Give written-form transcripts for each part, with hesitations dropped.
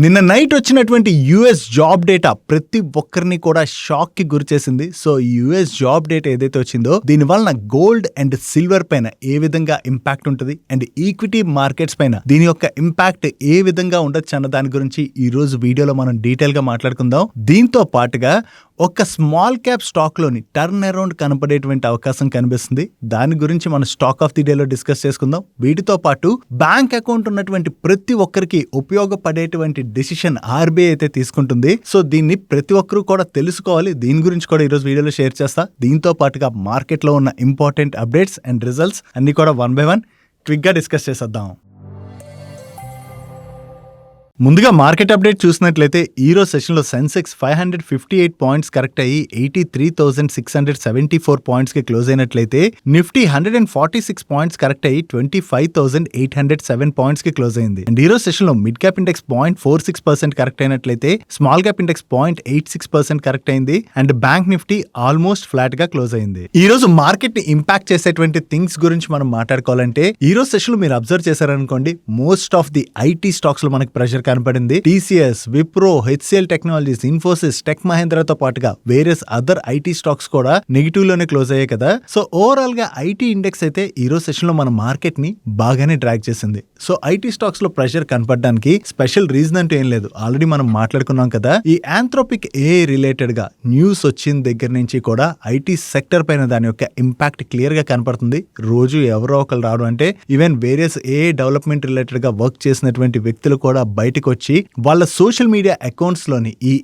నిన్న నైట్ వచ్చినటువంటి US job data ప్రతి ఒక్కరిని కూడా షాక్ కి గురిచేసింది. సో యుఎస్ జాబ్ డేటా ఏదైతే వచ్చిందో దీని వలన గోల్డ్ అండ్ సిల్వర్ పైన ఏ విధంగా ఇంపాక్ట్ ఉంటుంది అండ్ ఈక్విటీ మార్కెట్స్ పైన దీని యొక్క ఇంపాక్ట్ ఏ విధంగా ఉండొచ్చు అన్న దాని గురించి ఈ రోజు వీడియోలో మనం డీటెయిల్ గా మాట్లాడుకుందాం. దీంతో పాటుగా ఒక స్మాల్ క్యాప్ స్టాక్ లోని టర్న్ అరౌండ్ కనపడేటువంటి అవకాశం కనిపిస్తుంది. దాని గురించి మనం స్టాక్ ఆఫ్ ది డేలో డిస్కస్ చేసుకుందాం. వీటితో పాటు బ్యాంక్ అకౌంట్ ఉన్నటువంటి ప్రతి ఒక్కరికి ఉపయోగపడేటువంటి డెసిషన్ ఆర్బీఐ అయితే తీసుకుంటుంది. సో దీన్ని ప్రతి ఒక్కరూ కూడా తెలుసుకోవాలి. దీని గురించి కూడా ఈరోజు వీడియోలో షేర్ చేస్తా. దీంతో పాటుగా మార్కెట్ లో ఉన్న ఇంపార్టెంట్ అప్డేట్స్ అండ్ రిజల్ట్స్ అన్ని కూడా వన్ బై వన్ క్విక్ గా డిస్కస్ చేసేద్దాం. ముందుగా మార్కెట్ అప్డేట్ చూసినట్లయితే ఈ రోజు సెషన్ లో సెన్సెక్స్ 558 పాయింట్స్ కరెక్ట్ అయ్యి 83,674 పాయింట్స్ కి క్లోజ్ అయినట్లయితే నిఫ్టీ 146 పాయింట్స్ కరెక్ట్ అయ్యి 25,807 పాయింట్స్ కి క్లోజ్ అయింది. అండ్ ఈ రోజు సెషన్ లో మిడ్ క్యాప్ ఇండెక్స్ 0.46% కరెక్ట్ అయినట్లయితే స్మాల్ క్యాప్ ఇండెక్స్ 0.86% కరెక్ట్ అయింది. And bank Nifty almost flat గా క్లోజ్ అయింది. ఈ రోజు మార్కెట్ ని ఇంపాక్ట్ చేసేటువంటి థింగ్స్ గురించి మనం మాట్లాడుకోవాలంటే ఈ రోజు సెషన్ లో మీరు అబ్జర్వ్ చేశారనుకోండి, most of the IT stocks లో మనకి ప్రెషర్ కనపడింది. TCS, Wipro, HCL technologies, Infosys, tech మహేంద్రతో పాటుగా వేరియస్ అదర్ ఐటీ స్టాక్స్ కూడా నెగిటివ్ లోనే క్లోజ్ అయ్యాయి కదా. సో ఓవరాల్ గా ఐటీ ఇండెక్స్ అయితే ఈ రోజు సెషన్ లో మన మార్కెట్ ని బాగానే డ్రాగ్ చేసింది. సో ఐటీ స్టాక్స్ లో ప్రెషర్ కనపడడానికి స్పెషల్ రీజన్ అంటే ఏం లేదు, ఆల్రెడీ మనం మాట్లాడుకున్నాం కదా. ఈ ఆంథ్రోపిక్ ఏఐ రిలేటెడ్ గా న్యూస్ వచ్చిన దగ్గర నుంచి కూడా ఐటీ సెక్టర్ పైన దాని యొక్క ఇంపాక్ట్ క్లియర్ గా కనపడుతుంది. రోజు ఎవరో ఒకరు రావడం అంటే even various AI development related గా వర్క్ చేసినటువంటి వ్యక్తులు కూడా బయటకు వచ్చి వాళ్ళ సోషల్ మీడియా అకౌంట్స్ లోని ఈ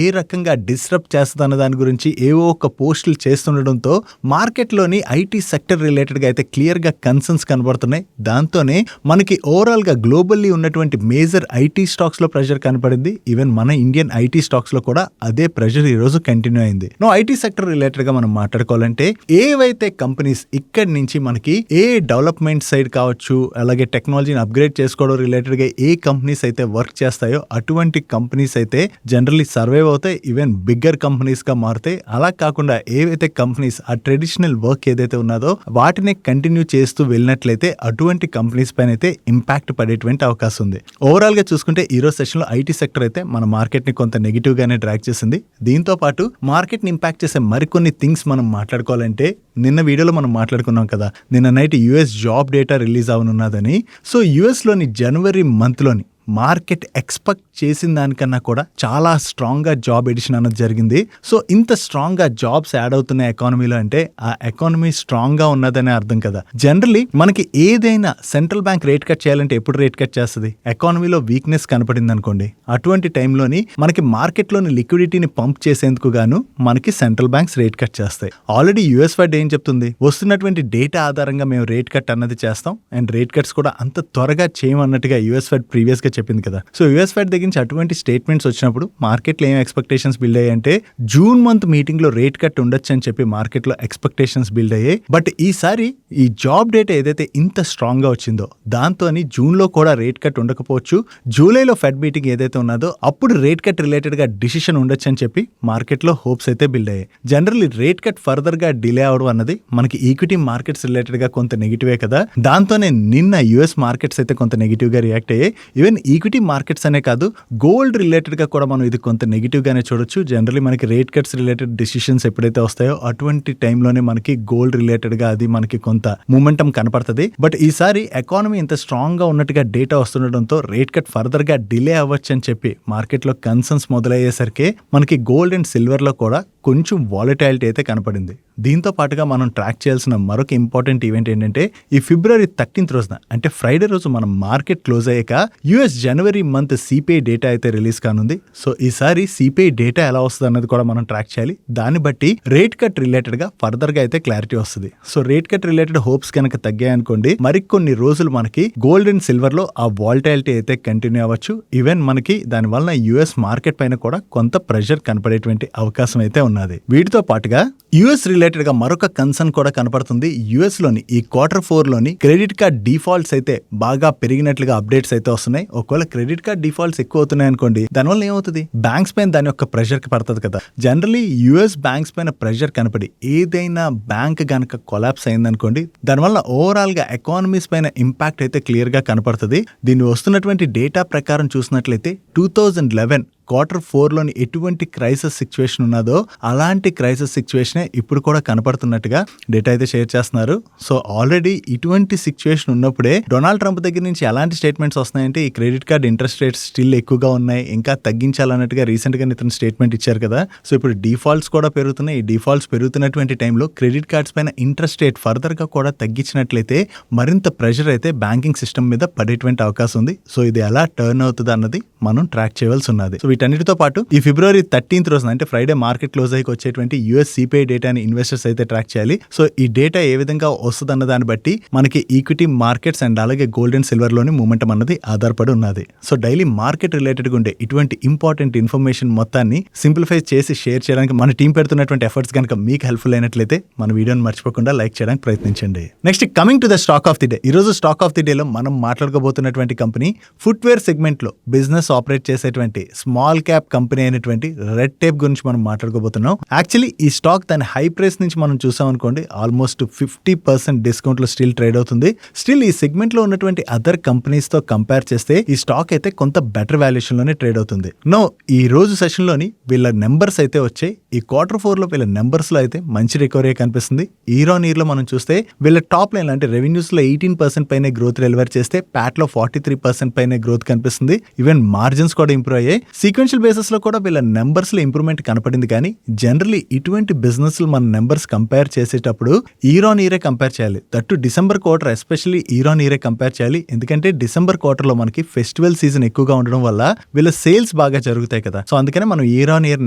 ఏ రకంగా డిస్టర్బ్ చేస్తుందన్న దాని గురించి ఏవో ఒక పోస్టులు చేస్తుండడంతో మార్కెట్ లోని ఐటీ సెక్టర్ రిలేటెడ్ గా అయితే క్లియర్ గా కన్సర్న్స్ కనబడుతున్నాయి. దాంతోనే మనకి ఓవరాల్ గా గ్లోబల్లీ ఉన్నటువంటి మేజర్ ఐటీ స్టాక్స్ లో ప్రెషర్ కనపడింది. ఈవెన్ మన ఇండియన్ ఐటీ స్టాక్స్ లో కూడా అదే ప్రెషర్ ఈ రోజు కంటిన్యూ అయింది. ఐటీ సెక్టర్ రిలేటెడ్ గా మనం మాట్లాడుకోవాలంటే ఏవైతే కంపెనీస్ ఇక్కడి నుంచి మనకి ఏ డెవలప్మెంట్ సైడ్ కావచ్చు, అలాగే టెక్నాలజీని అప్గ్రేడ్ చేసుకోవడం రిలేటెడ్ గా ఏ కంపెనీస్ అయితే వర్క్ చేస్తాయో అటువంటి కంపెనీస్ అయితే జనరల్లీ సర్వైవ్ అవుతాయి, ఈవెన్ బిగ్గర్ కంపెనీస్ గా మారుతాయి. అలా కాకుండా ఏవైతే కంపెనీస్ ఆ ట్రెడిషనల్ వర్క్ ఏదైతే ఉన్నదో వాటిని కంటిన్యూ చేస్తూ వెళ్ళినట్లయితే అటువంటి కంపెనీస్ పైన అయితే ఇంపాక్ట్ పడేటువంటి అవకాశం ఉంది. ఓవరాల్ గా చూసుకుంటే ఈ రోజు సెషన్ లో ఐటీ సెక్టర్ అయితే మన మార్కెట్ ని కొంత నెగిటివ్ గానే డ్రాగ్ చేసింది. దీంతో పాటు మార్కెట్ ని ఇంపాక్ట్ చేసే మరికొన్ని థింగ్స్ మనం మాట్లాడుకోవాలంటే నిన్న వీడియోలో మనం మాట్లాడుకున్నాం కదా, నిన్న night US job data release అవనున్నదని. సో యుఎస్ లోని జనవరి మంత్ లోని మార్కెట్ ఎక్స్పెక్ట్ చేసిన దానికన్నా కూడా చాలా స్ట్రాంగ్ గా జాబ్ ఎడిషన్ అన్నది జరిగింది. సో ఇంత స్ట్రాంగ్ గా జాబ్స్ యాడ్ అవుతున్న ఎకానమీలో అంటే ఆ ఎకానమీ స్ట్రాంగ్ గా ఉన్నదనే అర్థం కదా. జనరల్లీ మనకి ఏదైనా సెంట్రల్ బ్యాంక్ రేట్ కట్ చేయాలంటే ఎప్పుడు రేట్ కట్ చేస్తుంది? ఎకానమీలో వీక్నెస్ కనపడింది అనుకోండి, అటువంటి టైంలోని మనకి మార్కెట్ లోని లిక్విడిటీని పంప్ చేసేందుకు గాను మనకి సెంట్రల్ బ్యాంక్స్ రేట్ కట్ చేస్తాయి. ఆల్రెడీ యుఎస్ ఫెడ్ ఏం చెప్తుంది, వస్తున్నటువంటి డేటా ఆధారంగా మేము రేట్ కట్ అన్నది చేస్తాం అండ్ రేట్ కట్స్ కూడా అంత త్వరగా చేయమన్నట్టుగా యుఎస్ ఫెడ్ ప్రీవియస్ గా చెప్పింది కదా. సో యుఎస్ ఫెడ్ దగ్గర నుంచి అటువంటి స్టేట్మెంట్స్ వచ్చినప్పుడు మార్కెట్లో ఏం ఎక్స్పెక్టేషన్స్ బిల్డ్ అయ్యాయంటే జూన్ మంత్ మీటింగ్ లో రేట్ కట్ ఉండొచ్చు అని చెప్పి మార్కెట్ లో ఎక్స్పెక్టేషన్స్ బిల్డ్ అయ్యాయి. బట్ ఈసారి ఈ జాబ్ డేటా ఏదైతే ఇంత స్ట్రాంగ్ గా వచ్చిందో దాంతో జూన్ లో కూడా రేట్ కట్ ఉండకపోవచ్చు. జూలైలో ఫెడ్ మీటింగ్ ఏదైతే ఉన్నదో అప్పుడు రేట్ కట్ రిలేటెడ్ గా డిసిషన్ ఉండొచ్చు అని చెప్పి మార్కెట్ లో హోప్స్ అయితే బిల్డ్ అయ్యాయి. జనరల్లీ రేట్ కట్ ఫర్దర్ గా డిలే అవడం అన్నది మనకి ఈక్విటీ మార్కెట్స్ రిలేటెడ్ గా కొంత నెగిటివే కదా. దాంతోనే నిన్న యుఎస్ మార్కెట్స్ అయితే కొంత నెగిటివ్ గా రియాక్ట్ అయ్యాయి. ఈవెన్ ఈక్విటీ మార్కెట్స్ అనే కాదు, గోల్డ్ రిలేటెడ్ గా కూడా మనం ఇది కొంత నెగిటివ్ గానే చూడొచ్చు. జనరల్లీ మనకి రేట్ కట్స్ రిలేటెడ్ డిసిషన్స్ ఎప్పుడైతే వస్తాయో అటువంటి టైంలోనే మనకి గోల్డ్ రిలేటెడ్ గా అది మనకి కొంత మూమెంటం కనపడుతుంది. బట్ ఈసారి ఎకానమీ ఇంత స్ట్రాంగ్ గా ఉన్నట్టుగా డేటా వస్తుండడంతో రేట్ కట్ ఫర్దర్ గా డిలే అవ్వచ్చు అని చెప్పి మార్కెట్ లో కన్సర్న్స్ మొదలయ్యేసరికి మనకి గోల్డ్ అండ్ సిల్వర్ లో కూడా కొంచెం వాలటైలిటీ అయితే కనపడింది. దీంతో పాటుగా మనం ట్రాక్ చేయాల్సిన మరొక ఇంపార్టెంట్ ఈవెంట్ ఏంటంటే ఈ ఫిబ్రవరి 13th రోజున అంటే ఫ్రైడే రోజు మనం మార్కెట్ క్లోజ్ అయ్యాక యుఎస్ జనవరి మంత్ సిపిఐ డేటా అయితే రిలీజ్ కానుంది. సో ఈసారి సిపిఐ డేటా ఎలా వస్తుంది అన్నది కూడా మనం ట్రాక్ చేయాలి. దాన్ని బట్టి రేట్ కట్ రిలేటెడ్ గా ఫర్దర్ గా అయితే క్లారిటీ వస్తుంది. So rate cut related hopes కనుక తగ్గాయనుకోండి, మరికొన్ని రోజులు మనకి గోల్డ్ అండ్ సిల్వర్ లో ఆ వాలటైలిటీ అయితే కంటిన్యూ అవ్వచ్చు. ఈవెన్ మనకి దాని వలన యుఎస్ మార్కెట్ పైన కూడా కొంత ప్రెషర్ కనపడేటువంటి అవకాశం అయితే ఉన్నది. వీటితో పాటుగా యుఎస్ రిలేటెడ్ రిలేటెడ్ గా మరొక కన్సర్న్ కూడా కనపడుతుంది. యుఎస్ లోని ఈ Q4 లోని క్రెడిట్ కార్డ్ డిఫాల్ట్స్ అయితే బాగా పెరిగినట్లుగా అప్డేట్స్ అయితే వస్తున్నాయి. ఒకవేళ క్రెడిట్ కార్డ్ డిఫాల్ట్స్ ఎక్కువ అవుతున్నాయి అనుకోండి, దానివల్ల ఏమవుతుంది, బ్యాంక్స్ పైన దాని యొక్క ప్రెషర్ కి పడుతుంది కదా. జనరలీ యుఎస్ బ్యాంక్స్ పైన ప్రెషర్ కనపడి ఏదైనా బ్యాంక్ గనక కొలాప్స్ అయిందనుకోండి, దానివల్ల ఓవరాల్ గా ఎకానమీస్ పైన ఇంపాక్ట్ అయితే క్లియర్ గా కనపడుతుంది. దీన్ని వస్తున్నటువంటి డేటా ప్రకారం చూసినట్లయితే 2011 Q4 లోని ఎటువంటి క్రైసిస్ సిచ్యువేషన్ ఉన్నదో అలాంటి క్రైసిస్ సిచ్యువేషన్ ఇప్పుడు కూడా కనపడుతున్నట్టుగా డేటా అయితే షేర్ చేస్తున్నారు. సో ఆల్రెడీ ఇటువంటి సిచ్యువేషన్ ఉన్నప్పుడే డొనాల్డ్ ట్రంప్ దగ్గర నుంచి ఎలాంటి స్టేట్మెంట్స్ వస్తున్నాయంటే, ఈ credit card interest rates still ఎక్కువగా ఉన్నాయి, ఇంకా తగ్గించాలన్నట్టుగా రీసెంట్ గా ఇతను స్టేట్మెంట్ ఇచ్చారు కదా. సో ఇప్పుడు డిఫాల్ట్స్ కూడా పెరుగుతున్నాయి. ఈ డిఫాల్ట్స్ పెరుగుతున్నటువంటి టైంలో క్రెడిట్ కార్డ్స్ పైన ఇంట్రెస్ట్ రేట్ ఫర్దర్ గా కూడా తగ్గించినట్లయితే మరింత ప్రెషర్ అయితే బ్యాంకింగ్ సిస్టమ్ మీద పడేటువంటి అవకాశం ఉంది. సో ఇది ఎలా టర్న్ అవుతుంది అన్నది మనం ట్రాక్ చేయవలసి ఉన్నది. సో వీటన్నిటితో పాటు ఈ February 13th రోజున అంటే ఫ్రైడే మార్కెట్ క్లోజ్ అయ్యి వచ్చేటువంటి యూఎస్ సిపిఐ డేటాని ఇన్వెస్టర్స్ అయితే ట్రాక్ చేయాలి. సో ఈ డేటా ఏ విధంగా వస్తుంది అన్న దాన్ని బట్టి మనకి ఈక్విటీ మార్కెట్స్ అండ్ అలాగే గోల్డ్ అండ్ సిల్వర్ లోని మూమెంటం అన్నది ఆధారపడి ఉన్నది. సో డైలీ మార్కెట్ రిలేటెడ్ గా ఉండే ఇటువంటి ఇంపార్టెంట్ ఇన్ఫర్మేషన్ మొత్తాన్ని సింప్లిఫై చేసి షేర్ చేయడానికి మన టీం పెడుతున్నటువంటి ఎఫర్ట్స్ కనుక మీకు హెల్ప్ఫుల్ అయినట్లయితే మన వీడియోని మర్చిపోకుండా లైక్ చేయడానికి ప్రయత్నించండి. Next coming to the stock of the day. ఈ రోజు స్టాక్ ఆఫ్ ది డే లో మనం మాట్లాడుకోబోతున్నటువంటి కంపెనీ ఫుట్వేర్ సెగ్మెంట్ లో బిజినెస్ ఆపరేట్ చేసేటువంటి స్మాల్ క్యాప్ కంపెనీ అయినటువంటి రెడ్ టేప్ గురించి మనం మాట్లాడుకోబోతున్నాం. యాక్చువల్లీ ఈ స్టాక్ దాని హై ప్రైస్ నుంచి మనం చూసాం అనుకోండి, ఆల్మోస్ట్ 50% డిస్కౌంట్ లో స్టిల్ ట్రేడ్ అవుతుంది. స్టిల్ ఈ సెగ్మెంట్ లో ఉన్నటువంటి అదర్ కంపెనీస్ తో కంపేర్ చేస్తే ఈ స్టాక్ అయితే కొంత బెటర్ వాల్యుయేషన్ లోనే ట్రేడ్ అవుతుంది. నో ఈ రోజు సెషన్ లోని వీళ్ళ నెంబర్స్ అయితే వచ్చాయి. ఈ Q4 లో వీళ్ళ నెంబర్స్ లో అయితే మంచి రికవరీ కనిపిస్తుంది. ఇయర్ ఆన్ ఇయర్ లో మనం చూస్తే వీళ్ళ టాప్ లైన్ అంటే రెవెన్యూస్ లో 18% పైన గ్రోత్ డెలివర్ చేస్తే ప్యాట్ లో 43% పైన గ్రోత్ కనిపిస్తుంది. ఈవెన్ మార్జిన్స్ కూడా ఇంప్రూవ్ అయ్యాయి. సీక్వెన్షియల్ బేసిస్ లో కూడా వీళ్ళ నెంబర్స్ లో ఇంప్రూవ్మెంట్ కనపడింది. కానీ జనరల్లీ ఇటువంటి బిజినెస్ మన నెంబర్స్ కంపేర్ చేసేటప్పుడు ఇయర్ ఆన్ ఇయరే కంపేర్ చేయాలి. That December quarter especially year on ఇయరే కంపేర్ చేయాలి. ఎందుకంటే డిసెంబర్ క్వార్టర్ లో మనకి ఫెస్టివల్ సీజన్ ఎక్కువగా ఉండడం వల్ల వీళ్ళ సేల్స్ బాగా జరుగుతాయి కదా. సో అందుకనే మనం year on year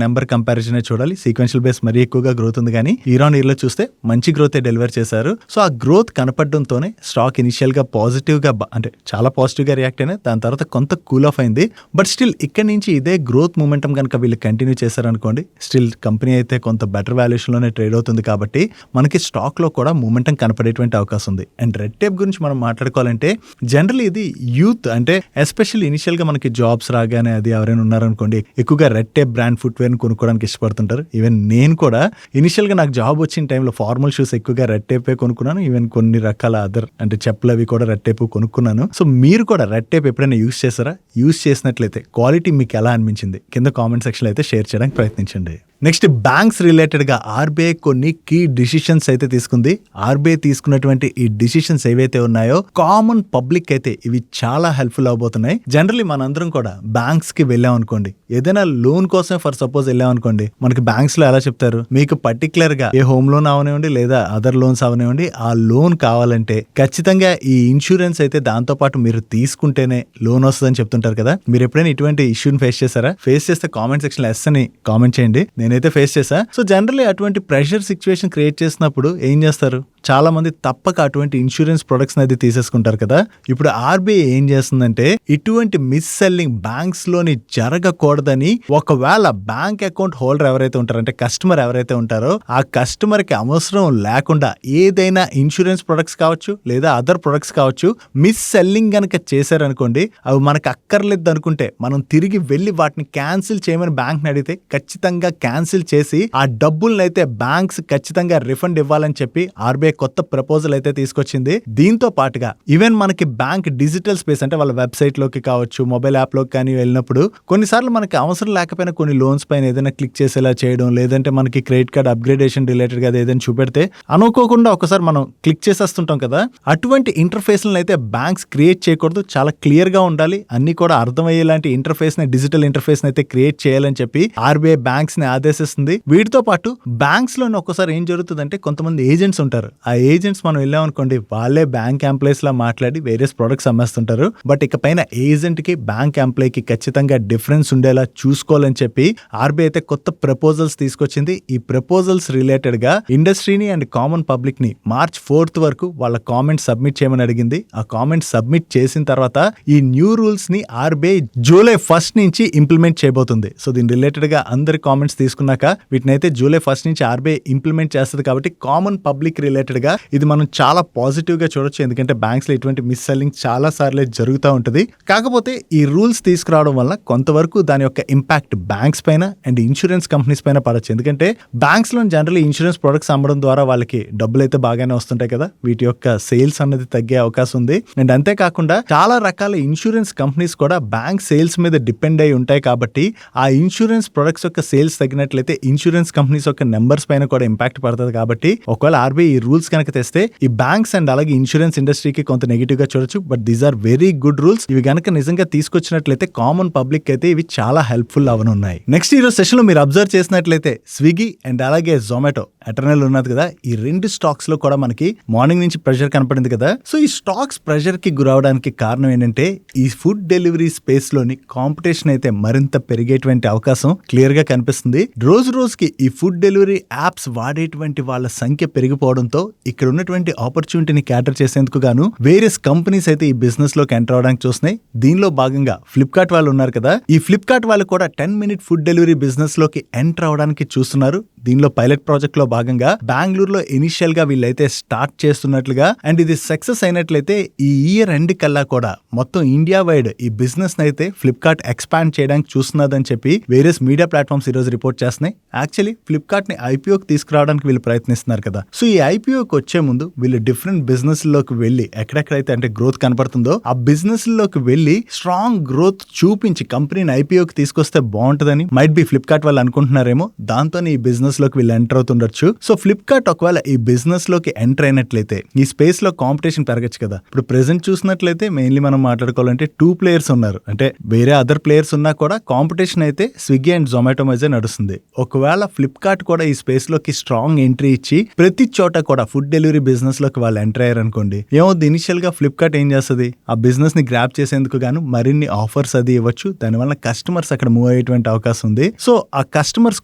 number comparison చూడాలి. సీక్వెన్షియల్ బేస్ మరీ ఎక్కువగా గ్రోత్ ఉంది, కానీ ఇయర్ ఆన్ ఇయర్ లో చూస్తే మంచి గ్రోత్ డెలివర్ చేశారు. సో ఆ గ్రోత్ కనపడడంతోనే స్టాక్ ఇనిషియల్ గా పాజిటివ్ గా అంటే చాలా పాజిటివ్ గా రియాక్ట్ అయినా దాని తర్వాత కొంత కూల్ ఆఫ్ అయింది. బట్ స్టిల్ ఇక్కడ నుంచి ఇదే గ్రోత్ మూమెంటం కనుక వీళ్ళు కంటిన్యూ చేశారనుకోండి, స్టిల్ కంపెనీ అయితే కొంత బెటర్ వాల్యుయేషన్ లోనే ట్రేడ్ అవుతుంది. కాబట్టి మనకి స్టాక్ లో కూడా మూమెంటం కనపడేటువంటి అవకాశం ఉంది. అండ్ రెడ్ టేప్ గురించి మనం మాట్లాడుకోవాలంటే జనరల్లీ ఇది యూత్ అంటే ఎస్పెషల్లీ ఇనిషియల్ గా మనకి జాబ్స్ రాగానే అది ఎవరైనా ఉన్నారనుకోండి, ఎక్కువగా రెడ్ టేప్ బ్రాండ్ ఫుట్వేర్ ని కొనుక్కోవడానికి ఇష్టపడుతుంటారు. ఈవెన్ నేను కూడా ఇనిషియల్ గా నాకు జాబ్ వచ్చిన టైంలో ఫార్మల్ షూస్ ఎక్కువగా రెడ్ టేప్ కొనుక్కున్నాను. ఈవెన్ కొన్ని రకాల అదర్ అంటే చెప్పులు అవి కూడా రెడ్ టేప్ కొనుక్కున్నాను. సో మీరు కూడా రెడ్ టేప్ ఎప్పుడైనా యూస్ చేస్తారా? యూస్ చేసినట్లయితే క్వాలిటీ మీకు ఎలా అనిపించింది కింద కామెంట్ సెక్షన్ లో అయితే షేర్ చేయడానికి ప్రయత్నించండి. నెక్స్ట్ బ్యాంక్స్ రిలేటెడ్ గా ఆర్బీఐ కొన్ని కీ డిసిషన్స్ అయితే తీసుకుంది. ఆర్బీఐ తీసుకున్నటువంటి ఈ డిసిషన్స్ ఏవైతే ఉన్నాయో కామన్ పబ్లిక్ అయితే ఇవి చాలా హెల్ప్ఫుల్ అవబోతున్నాయి. జనరల్లీ మనందరం కూడా బ్యాంక్స్ కి వెళ్ళాం అనుకోండి, ఏదైనా లోన్ కోసం ఫర్ సపోజ్ వెళ్ళాం అనుకోండి, మనకి బ్యాంక్స్ లో ఎలా చెప్తారు, మీకు పర్టికులర్ గా ఏ హోమ్ లోన్ అవనివ్వండి లేదా అదర్ లోన్స్ అవనివ్వండి, ఆ లోన్ కావాలంటే ఖచ్చితంగా ఈ ఇన్సూరెన్స్ అయితే దాంతో పాటు మీరు తీసుకుంటేనే లోన్ వస్తుందని చెప్తుంటారు కదా. మీరు ఎప్పుడైనా ఇటువంటి ఇష్యూని ఫేస్ చేశారా? ఫేస్ చేస్తే కామెంట్ సెక్షన్ లో ఎస్ అని కామెంట్ చేయండి. నేనైతే ఫేస్ చేశా. సో జనరల్లీ అటువంటి ప్రెషర్ సిచ్యువేషన్ క్రియేట్ చేసినప్పుడు ఏం చేస్తారు, చాలా మంది తప్పక అటువంటి ఇన్సూరెన్స్ ప్రొడక్ట్స్ అయితే తీసేసుకుంటారు కదా. ఇప్పుడు ఆర్బీఐ ఏం చేస్తుందంటే ఇటువంటి మిస్ సెల్లింగ్ బ్యాంక్స్ లోని జరగకూడదని, ఒకవేళ బ్యాంక్ అకౌంట్ హోల్డర్ ఎవరైతే ఉంటారో అంటే కస్టమర్ ఎవరైతే ఉంటారో ఆ కస్టమర్ కి అవసరం లేకుండా ఏదైనా ఇన్సూరెన్స్ ప్రొడక్ట్స్ కావచ్చు లేదా అదర్ ప్రొడక్ట్స్ కావచ్చు మిస్ సెల్లింగ్ గనక చేశారనుకోండి, అవి మనకు అక్కర్లేదు అనుకుంటే మనం తిరిగి వెళ్లి వాటిని క్యాన్సిల్ చేయమని బ్యాంక్ అడిగితే ఖచ్చితంగా క్యాన్సిల్ చేసి ఆ డబ్బులను అయితే బ్యాంక్స్ ఖచ్చితంగా రిఫండ్ ఇవ్వాలని చెప్పి ఆర్బీఐ కొత్త ప్రపోజల్ అయితే తీసుకొచ్చింది. దీంతో పాటుగా ఈవెన్ మనకి బ్యాంక్ డిజిటల్ స్పేస్ అంటే వాళ్ళ వెబ్సైట్ లోకి కావచ్చు మొబైల్ యాప్ లోకి కానీ వెళ్ళినప్పుడు కొన్నిసార్లు మనకి అవసరం లేకపోయినా కొన్ని లోన్స్ పైన ఏదైనా క్లిక్ చేసేలా చేయడం, లేదంటే మనకి క్రెడిట్ కార్డ్ అప్గ్రేడేషన్ రిలేటెడ్ గా ఏదైనా చూపెడితే అనుకోకుండా ఒకసారి మనం క్లిక్ చేసేస్తుంటాం కదా. అటువంటి ఇంటర్ఫేస్ అయితే బ్యాంక్స్ క్రియేట్ చేయకూడదు, చాలా క్లియర్ గా ఉండాలి. అన్ని కూడా అర్థమయ్యేలాంటి ఇంటర్ఫేస్ ని డిజిటల్ ఇంటర్ఫేస్ అయితే క్రియేట్ చేయాలని చెప్పి ఆర్బీఐ బ్యాంక్స్ ని ఆదేశిస్తుంది. వీటితో పాటు బ్యాంక్స్ లోనే ఒక్కసారి ఏం జరుగుతుందంటే కొంతమంది ఏజెంట్స్ ఉంటారు. ఆ ఏజెంట్స్ మనం వెళ్ళామనుకోండి, వాళ్ళే బ్యాంక్ ఎంప్లాయీస్ లా మాట్లాడి వేరియస్ ప్రొడక్ట్స్ అమ్మేస్తుంటారు. బట్ ఇకపైన ఏజెంట్ కి బ్యాంక్ ఎంప్లాయీకి ఖచ్చితంగా డిఫరెన్స్ ఉండేలా చూసుకోవాలని చెప్పి ఆర్బీఐ అయితే కొత్త ప్రపోజల్స్ తీసుకొచ్చింది. ఈ ప్రపోజల్స్ రిలేటెడ్ గా ఇండస్ట్రీని అండ్ కామన్ పబ్లిక్ ని March 4th వరకు వాళ్ళ కామెంట్స్ సబ్మిట్ చేయమని అడిగింది. ఆ కామెంట్స్ సబ్మిట్ చేసిన తర్వాత ఈ న్యూ రూల్స్ ని ఆర్బీఐ July 1st నుంచి ఇంప్లిమెంట్ చేయబోతుంది. సో దీని రిలేటెడ్ గా అందరి కామెంట్స్ తీసుకున్నాక వీటినైతే July 1st నుంచి ఆర్బీఐ ఇంప్లిమెంట్ చేస్తుంది. కాబట్టి కామన్ పబ్లిక్ రిలేటెడ్ గా ఇది మనం చాలా పాజిటివ్ గా చూడొచ్చు. ఎందుకంటే బ్యాంక్స్ లో ఇటువంటి మిస్ సెల్లింగ్ చాలా సార్లే జరుగుతూ ఉంటుంది. కాకపోతే ఈ రూల్స్ తీసుకురావడం వల్ల కొంతవరకు దాని యొక్క ఇంపాక్ట్ బ్యాంక్స్ పైన అండ్ ఇన్సూరెన్స్ కంపెనీస్ పైన పడచ్చు. ఎందుకంటే బ్యాంక్స్ లో జనరల్ ఇన్సూరెన్స్ ప్రొడక్ట్స్ అమ్మడం ద్వారా వాళ్ళకి డబ్బులు అయితే బాగానే వస్తుంటాయి కదా, వీటి యొక్క సేల్స్ అనేది తగ్గే అవకాశం ఉంది. అండ్ అంతేకాకుండా చాలా రకాల ఇన్సూరెన్స్ కంపెనీస్ కూడా బ్యాంక్ సేల్స్ మీద డిపెండ్ అయి ఉంటాయి. కాబట్టి ఆ ఇన్సూరెన్స్ ప్రొడక్ట్స్ యొక్క సేల్స్ తగ్గినట్లయితే ఇన్సూరెన్స్ కంపెనీస్ యొక్క నెంబర్స్ పైన కూడా ఇంపాక్ట్ పడుతుంది. కాబట్టి ఒకవేళ ఆర్బీఐ ఈ రూల్స్ కనుక తెస్తే ఈ బ్యాంక్స్ అండ్ అలాగే ఇన్సూరెన్స్ ఇండస్ట్రీకి కొంత నెగిటివ్ గా చూడొచ్చు. But these are very good rules. ఇవి గనక నిజంగా తీసుకొచ్చినట్లయితే కామన్ పబ్లిక్ అయితే ఇవి చాలా హెల్ప్ఫుల్ అవనున్నాయి. నెక్స్ట్ ఈరోజు సెషన్ లో మీరు అబ్జర్వ్ చేసినట్లయితే స్విగ్గీ అండ్ అలాగే జొమాటో ఎటర్నల్ ఉన్నది కదా, ఈ రెండు స్టాక్స్ లో కూడా మనకి మార్నింగ్ నుంచి ప్రెషర్ కనపడింది కదా. సో ఈ స్టాక్స్ ప్రెషర్ కి గురవడానికి కారణం ఏంటంటే ఈ ఫుడ్ డెలివరీ స్పేస్ లోని కాంపిటీషన్ అయితే మరింత పెరిగేటువంటి అవకాశం క్లియర్ గా కనిపిస్తుంది. రోజు రోజుకి ఈ ఫుడ్ డెలివరీ యాప్స్ వాడేటువంటి వాళ్ళ సంఖ్య పెరిగిపోవడంతో ఇక్కడ ఉన్నటువంటి ఆపర్చునిటీని క్యాటర్ చేసేందుకు గాను వేరియస్ కంపెనీస్ అయితే ఈ బిజినెస్ లోకి ఎంటర్ అవడానికి చూస్తున్నాయి. దీనిలో భాగంగా ఫ్లిప్కార్ట్ వాళ్ళు ఉన్నారు కదా, ఈ ఫ్లిప్కార్ట్ వాళ్ళు కూడా 10-minute ఫుడ్ డెలివరీ బిజినెస్ లోకి ఎంటర్ అవడానికి చూస్తున్నారు. దీనిలో పైలట్ ప్రాజెక్ట్ లో భాగంగా బెంగళూరులో ఇనిషియల్ గా వీళ్ళైతే స్టార్ట్ చేస్తున్నట్లుగా అండ్ ఇది సక్సెస్ అయినట్లయితే ఈ ఇయర్ ఎండ్ కల్లా కూడా మొత్తం ఇండియా వైడ్ ఈ బిజినెస్ అయితే ఫ్లిప్కార్ట్ ఎక్స్పాండ్ చేయడానికి చూస్తున్నదని చెప్పి వేరియస్ మీడియా ప్లాట్ఫామ్స్ ఈ రోజు రిపోర్ట్ చేస్తున్నాయి. యాక్చువల్లీ ఫ్లిప్కార్ట్ ని ఐపీఓకి తీసుకురావడానికి వీళ్ళు ప్రయత్నిస్తున్నారు కదా. సో ఈ ఐపీఓకి వచ్చే ముందు వీళ్ళు డిఫరెంట్ బిజినెస్ లోకి వెళ్లి ఎక్కడెక్కడైతే అంటే గ్రోత్ కనపడుతుందో ఆ బిజినెస్ లోకి వెళ్లి స్ట్రాంగ్ గ్రోత్ చూపించి కంపెనీని ఐపీఓకి తీసుకొస్తే బాగుంటుందని మైట్ బి ఫ్లిప్కార్ట్ వాళ్ళు అనుకుంటున్నారేమో. దాంతో ఈ బిజినెస్ లోకి వీళ్ళు ఎంటర్ అవుతుండొచ్చు. సో ఫ్లిప్కార్ట్ ఒకవేళ ఈ బిజినెస్ లోకి ఎంటర్ అయినట్లయితే ఈ స్పేస్ లో కాంపిటీషన్ పెరగచ్చు కదా. ఇప్పుడు ప్రెసెంట్ చూసినట్లయితే మెయిన్లీ మనం మాట్లాడుకోవాలంటే 2 players ఉన్నారు. అంటే వేరే అదర్ ప్లేయర్స్ ఉన్నా కూడా కాంపిటీషన్ అయితే స్విగ్గీ అండ్ జొమాటో మధ్య నడుస్తుంది. ఒకవేళ ఫ్లిప్కార్ట్ కూడా ఈ స్పేస్ లోకి స్ట్రాంగ్ ఎంట్రీ ఇచ్చి ప్రతి చోట కూడా ఫుడ్ డెలివరీ బిజినెస్ లోకి వాళ్ళు ఎంటర్ అయ్యారు అనుకోండి, ఏమవుతుంది, ఇనిషియల్ గా ఫ్లిప్కార్ట్ ఏం చేస్తుంది, ఆ బిజినెస్ ని గ్రాప్ చేసేందుకు గాను మరిన్ని ఆఫర్స్ అది ఇవ్వచ్చు. దానివల్ల కస్టమర్స్ అక్కడ మూవ్ అయ్యేటువంటి అవకాశం ఉంది. సో ఆ కస్టమర్స్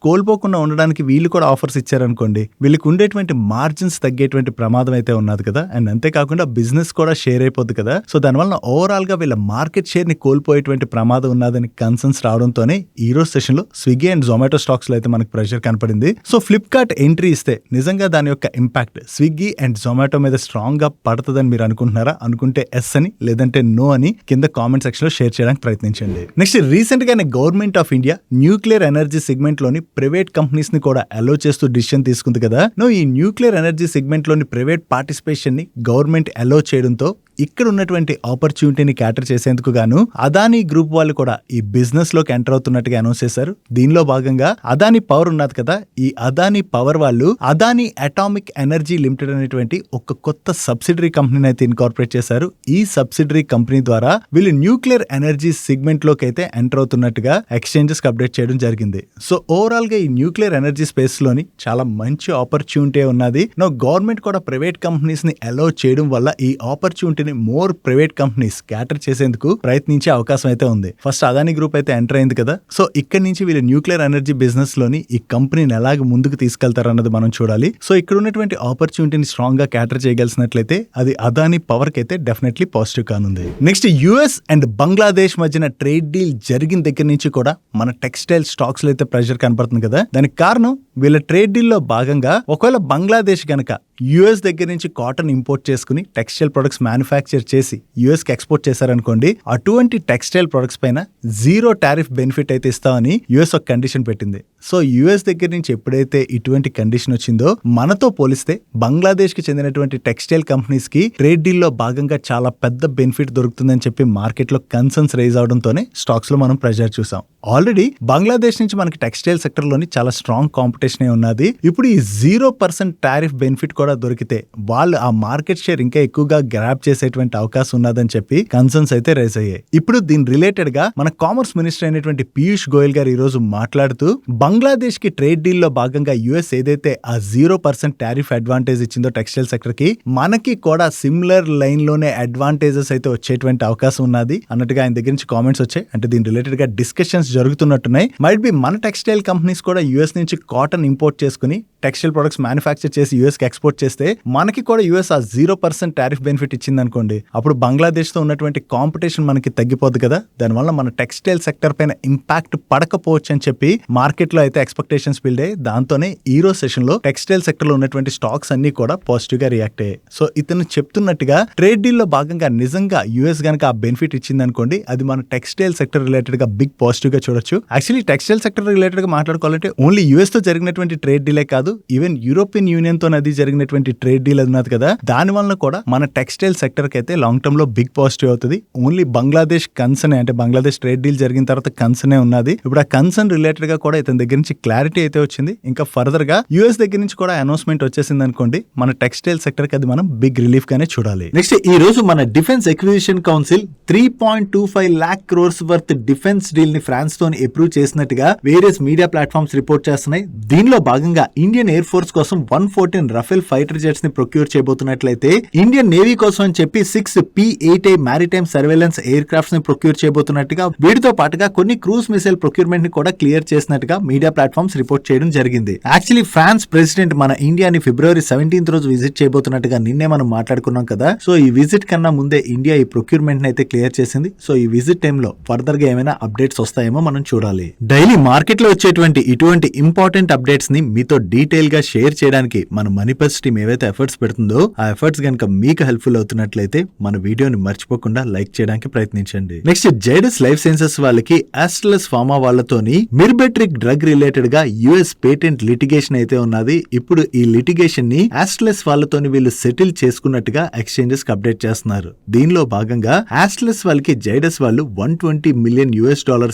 కోల్పోకుండా ఉండడానికి వీళ్ళు కూడా ఆఫర్స్ ఇచ్చారనుకోండి, వీళ్ళకి ఉండేటువంటి మార్జిన్స్ తగ్గేటువంటి ప్రమాదం అయితే ఉన్నది కదా. అండ్ అంతేకాకుండా బిజినెస్ కూడా షేర్ అయిపోద్ది కదా. సో దానివల్ల ఓవరాల్ గా వీళ్ళ మార్కెట్ షేర్ ని కోల్పోయేటువంటి ప్రమాదం ఉన్నదని కన్సర్న్స్ రావడంతోనే ఈ రోజు సెషన్ లో స్విగ్గీ అండ్ జొమాటో స్టాక్స్ లో అయితే మనకు ప్రెషర్ కనపడింది. సో ఫ్లిప్కార్ట్ ఎంట్రీ ఇస్తే నిజంగా దాని యొక్క ఇంపాక్ట్ స్విగ్గీ అండ్ జొమాటో మీద స్ట్రాంగ్ గా పడుతుందని మీరు అనుకుంటున్నారా? అనుకుంటే ఎస్ అని, లేదంటే నో అని కింద కామెంట్ సెక్షన్ లో షేర్ చేయడానికి ప్రయత్నించండి. నెక్స్ట్ రీసెంట్ గానే government of India nuclear energy segment లోని ప్రైవేట్ కంపెనీస్ ని కూడా అలో చేస్తూ డిసిషన్ తీసుకుంది కదా. ఈ న్యూక్లియర్ ఎనర్జీ సెగ్మెంట్ లోని ప్రైవేట్ పార్టిసిపేషన్ ని గవర్నమెంట్ అలో చేయడంతో ఇక్కడ ఉన్నటువంటి ఆపర్చునిటీని క్యాటర్ చేసేందుకు గాను అదానీ గ్రూప్ వాళ్ళు కూడా ఈ బిజినెస్ లోకి ఎంటర్ అవుతున్నట్టుగా అనౌన్స్ చేశారు. దీనిలో భాగంగా అదానీ పవర్ ఉన్నది కదా, ఈ అదానీ పవర్ వాళ్ళు అదానీ అటామిక్ ఎనర్జీ లిమిటెడ్ అనేటువంటి ఒక కొత్త సబ్సిడరీ కంపెనీని అయితే ఇన్కార్పొరేట్ చేశారు. ఈ సబ్సిడరీ కంపెనీ ద్వారా వీళ్ళు న్యూక్లియర్ ఎనర్జీ సెగ్మెంట్ లోకి అయితే ఎంటర్ అవుతున్నట్టుగా ఎక్స్చేంజెస్ అప్డేట్ చేయడం జరిగింది. సో ఓవరాల్ గా ఈ న్యూక్లియర్ ఎనర్జీ స్పేస్ లోని చాలా మంచి ఆపర్చునిటీ ఉన్నది. గవర్నమెంట్ కూడా ప్రైవేట్ కంపెనీస్ ని అలో చేయడం వల్ల ఈ ఆపర్చునిటీని మోర్ ప్రైవేట్ కంపెనీస్ క్యాటర్ చేసేందుకు ప్రయత్నించే అవకాశం అయితే ఉంది. ఫస్ట్ అదానీ గ్రూప్ అయితే ఎంటర్ అయింది కదా. సో ఇక్కడ నుంచి వీళ్ళు న్యూక్లియర్ ఎనర్జీ బిజినెస్ లోని ఈ కంపెనీని ఎలాగ ముందుకు తీసుకెళ్తారు అన్నది మనం చూడాలి. సో ఇక్కడ ఉన్నటువంటి ఆపర్చునిటీని స్ట్రాంగ్ గా క్యాటర్ చేయగలిసినట్లయితే అది అదానీ పవర్ కి అయితే డెఫినెట్లీ పాజిటివ్ కానుంది. నెక్స్ట్ యుఎస్ అండ్ బంగ్లాదేశ్ మధ్యన ట్రేడ్ డీల్ జరిగిన దగ్గర నుంచి కూడా మన టెక్స్టైల్ స్టాక్స్ లో అయితే ప్రెషర్ కనపడుతుంది కదా. దానికి కారణం వీళ్ళ ట్రేడ్ డీల్ లో భాగంగా ఒకవేళ బంగ్లాదేశ్ గనక యుఎస్ దగ్గర నుంచి కాటన్ ఇంపోర్ట్ చేసుకుని టెక్స్టైల్ ప్రొడక్ట్స్ మ్యానుఫ్యాక్చర్ చేసి యుఎస్ కి ఎక్స్పోర్ట్ చేశారనుకోండి, అటువంటి టెక్స్టైల్ ప్రొడక్ట్స్ పైన 0 టారిఫ్ బెనిఫిట్ అయితే ఇస్తామని యుఎస్ ఒక కండిషన్ పెట్టింది. సో యుఎస్ దగ్గర నుంచి ఎప్పుడైతే ఇటువంటి కండిషన్ వచ్చిందో మనతో పోలిస్తే బంగ్లాదేశ్ కి చెందినటువంటి టెక్స్టైల్ కంపెనీస్ కి ట్రేడ్ డీల్ లో భాగంగా చాలా పెద్ద బెనిఫిట్ దొరుకుతుందని చెప్పి మార్కెట్ లో కన్సర్న్స్ రైజ్ అవడంతోనే స్టాక్స్ లో మనం ప్రెజర్ చూసాం. ఆల్రెడీ బంగ్లాదేశ్ నుంచి మనకి టెక్స్టైల్ సెక్టర్ లోని చాలా స్ట్రాంగ్ కాంపిటీషన్ ఉన్నది. ఇప్పుడు ఈ 0% టారిఫ్ బెనిఫిట్ కూడా దొరికితే వాళ్ళు ఆ మార్కెట్ షేర్ ఇంకా ఎక్కువగా గ్రాబ్ చేసేటువంటి అవకాశం ఉన్నదని చెప్పి కన్సర్న్స్ అయితే రైజ్ అయ్యాయి. ఇప్పుడు దీని రిలేటెడ్ గా మన కామర్స్ మినిస్టర్ అయినటువంటి పీయూష్ గోయల్ గారు ఈ రోజు మాట్లాడుతూ బంగ్లాదేశ్ కి ట్రేడ్ డీల్ లో భాగంగా యుఎస్ ఏదైతే ఆ 0% టారిఫ్ అడ్వాంటేజ్ ఇచ్చిందో టెక్స్టైల్ సెక్టర్ కి, మనకి కూడా సిమిలర్ లైన్ లోనే అడ్వాంటేజెస్ అయితే వచ్చేటువంటి అవకాశం ఉన్నది అన్నట్టుగా ఆయన దగ్గర నుంచి కామెంట్స్ వచ్చాయి. అంటే దీని రిలేటెడ్ గా డిస్కషన్స్ జరుగుతున్నట్టున్నాయి. మైట్ బి మన టెక్స్టైల్ కంపెనీస్ కూడా యుఎస్ నుంచి కాటన్ ఇంపోర్ట్ చేసుకుని టెక్స్టైల్ ప్రొడక్ట్స్ మ్యానుఫ్యాక్చర్ చేసి యుఎస్ కి ఎక్స్పోర్ట్ చేస్తే మనకి కూడా యుఎస్ ఆ 0% టారిఫ్ బెనిఫిట్ ఇచ్చింది అనుకోండి, అప్పుడు బంగ్లాదేశ్ తో ఉన్నటువంటి కాంపిటీషన్ మనకి తగ్గిపోద్ది కదా. దానివల్ల మన టెక్స్టైల్ సెక్టర్ పైన ఇంపాక్ట్ పడకపోవచ్చు అని చెప్పి మార్కెట్ లో అయితే ఎక్స్పెక్టేషన్స్ బిల్డ్ అయ్యి, దాంతోనే ఈ రోజు సెషన్ లో టెక్స్టైల్ సెక్టర్ లో ఉన్నటువంటి స్టాక్స్ అన్ని కూడా పాజిటివ్ గా రియాక్ట్ అయ్యాయి. సో ఇతను చెప్తున్నట్టుగా ట్రేడ్ డీల్ లో భాగంగా నిజంగా యుఎస్ గనక ఆ బెనిఫిట్ ఇచ్చింది అనుకోండి, అది మన టెక్స్టైల్ సెక్టర్ రిలేటెడ్ గా బిగ్ పాజిటివ్ గా చూడొచ్చు. యాక్చువల్లీ టెక్స్టైల్ సెక్టర్ రిలేటెడ్ గా మాట్లాడుకోవాలంటే ఓన్లీ యుఎస్ తో జరిగినటువంటి ట్రేడ్ డీలే కాదు, ఈవెన్ యూరోపియన్ యూనియన్ తో అది జరిగినటువంటి ట్రేడ్ డీల్ అది ఉన్నది కదా, దాని వలన కూడా మన టెక్స్టైల్ సెక్టర్ కి అయితే లాంగ్ టర్మ్ లో బిగ్ పాజిటివ్ అవుతుంది. ఓన్లీ బంగ్లాదేశ్ కన్సర్న్, అంటే బంగ్లాదేశ్ ట్రేడ్ డీల్ జరిగిన తర్వాత కన్సర్న్ ఉన్నది. ఇప్పుడు ఆ కన్సర్న్ రిలేటెడ్ గా కూడా ఇతని దగ్గర నుంచి క్లారిటీ అయితే వచ్చింది. ఇంకా ఫర్దర్ గా యుఎస్ దగ్గర నుంచి కూడా అనౌన్స్మెంట్ వచ్చేసింది అనుకోండి, మన టెక్స్టైల్ సెక్టర్ కి అది మనం బిగ్ రిలీఫ్ గానే చూడాలి. నెక్స్ట్ ఈ రోజు మన defence acquisition council 3.25 lakh crores worth defence deal ని ఫ్రాన్స్ తో అప్రూవ్ చేసినట్టుగా వేరియస్ మీడియా ప్లాట్ఫామ్స్ రిపోర్ట్ చేస్తున్నాయి. దీనిలో భాగంగా ఇండియన్ ఎయిర్ ఫోర్స్ కోసం 114 రఫేల్ ఫైటర్ జెట్స్ ని ప్రొక్యూర్ చేయబోతున్నట్లయితే, ఇండియన్ నేవీ కోసం అని చెప్పి 6 P-8A maritime surveillance air crafts ని ప్రొక్యూర్ చేయబోతున్నట్టుగా, వీటితో పాటుగా కొన్ని క్రూజ్ మిసైల్ ప్రొక్యూర్మెంట్ ని కూడా క్లియర్ చేసినట్టుగా మీడియా ప్లాట్ఫామ్స్ రిపోర్ట్ చేయడం జరిగింది. యాక్చువల్లీ ఫ్రాన్స్ ప్రెసిడెంట్ మన ఇండియాని ఫిబ్రవరి 17th రోజు విజిట్ చేయబోతున్నట్టుగా నిన్నే మనం మాట్లాడుకున్నాం కదా. సో ఈ విజిట్ కన్నా ముందే ఇండియా ఈ ప్రొక్యూర్మెంట్ అయితే క్లియర్ చేసింది. సో ఈ విజిట్ టైమ్ లో ఫర్దర్ గా ఏమైనా అప్డేట్స్ వస్తాయేమో మనం చూడాలి. డైలీ మార్కెట్ లో వచ్చేటువంటి ఇటువంటి ఇంపార్టెంట్ అప్డేట్స్ ని మీతో డీటెయిల్ గా షేర్ చేయడానికి మన మనీపర్స్ టీమ్ ఏవైతే ఎఫర్ట్స్ పెడుతుందో, ఆ ఎఫర్ట్స్ గనుక మీకు హెల్ప్ఫుల్ అవుతున్నట్లయితే మన వీడియోని మర్చిపోకుండా లైక్ చేయడానికి ప్రయత్నించండి. నెక్స్ట్ జైడస్ లైఫ్ సైన్సెస్ వాళ్ళకి ఆస్ట్రలస్ ఫార్మా వాళ్ళతోని మిర్బెట్రిక్ డ్రగ్ రిలేటెడ్ గా యుఎస్ పేటెంట్ లిటిగేషన్ అయితే ఉన్నది. ఇప్పుడు ఈ లిటిగేషన్ ని ఆస్ట్రలస్ వాళ్ళతోని వీళ్ళు సెటిల్ చేసుకున్నట్టుగా ఎక్స్చేంజెస్ కి అప్డేట్ చేస్తున్నారు. దీనిలో భాగంగా ఆస్ట్రలస్ వాళ్ళకి జైడస్ వాళ్ళు $120 million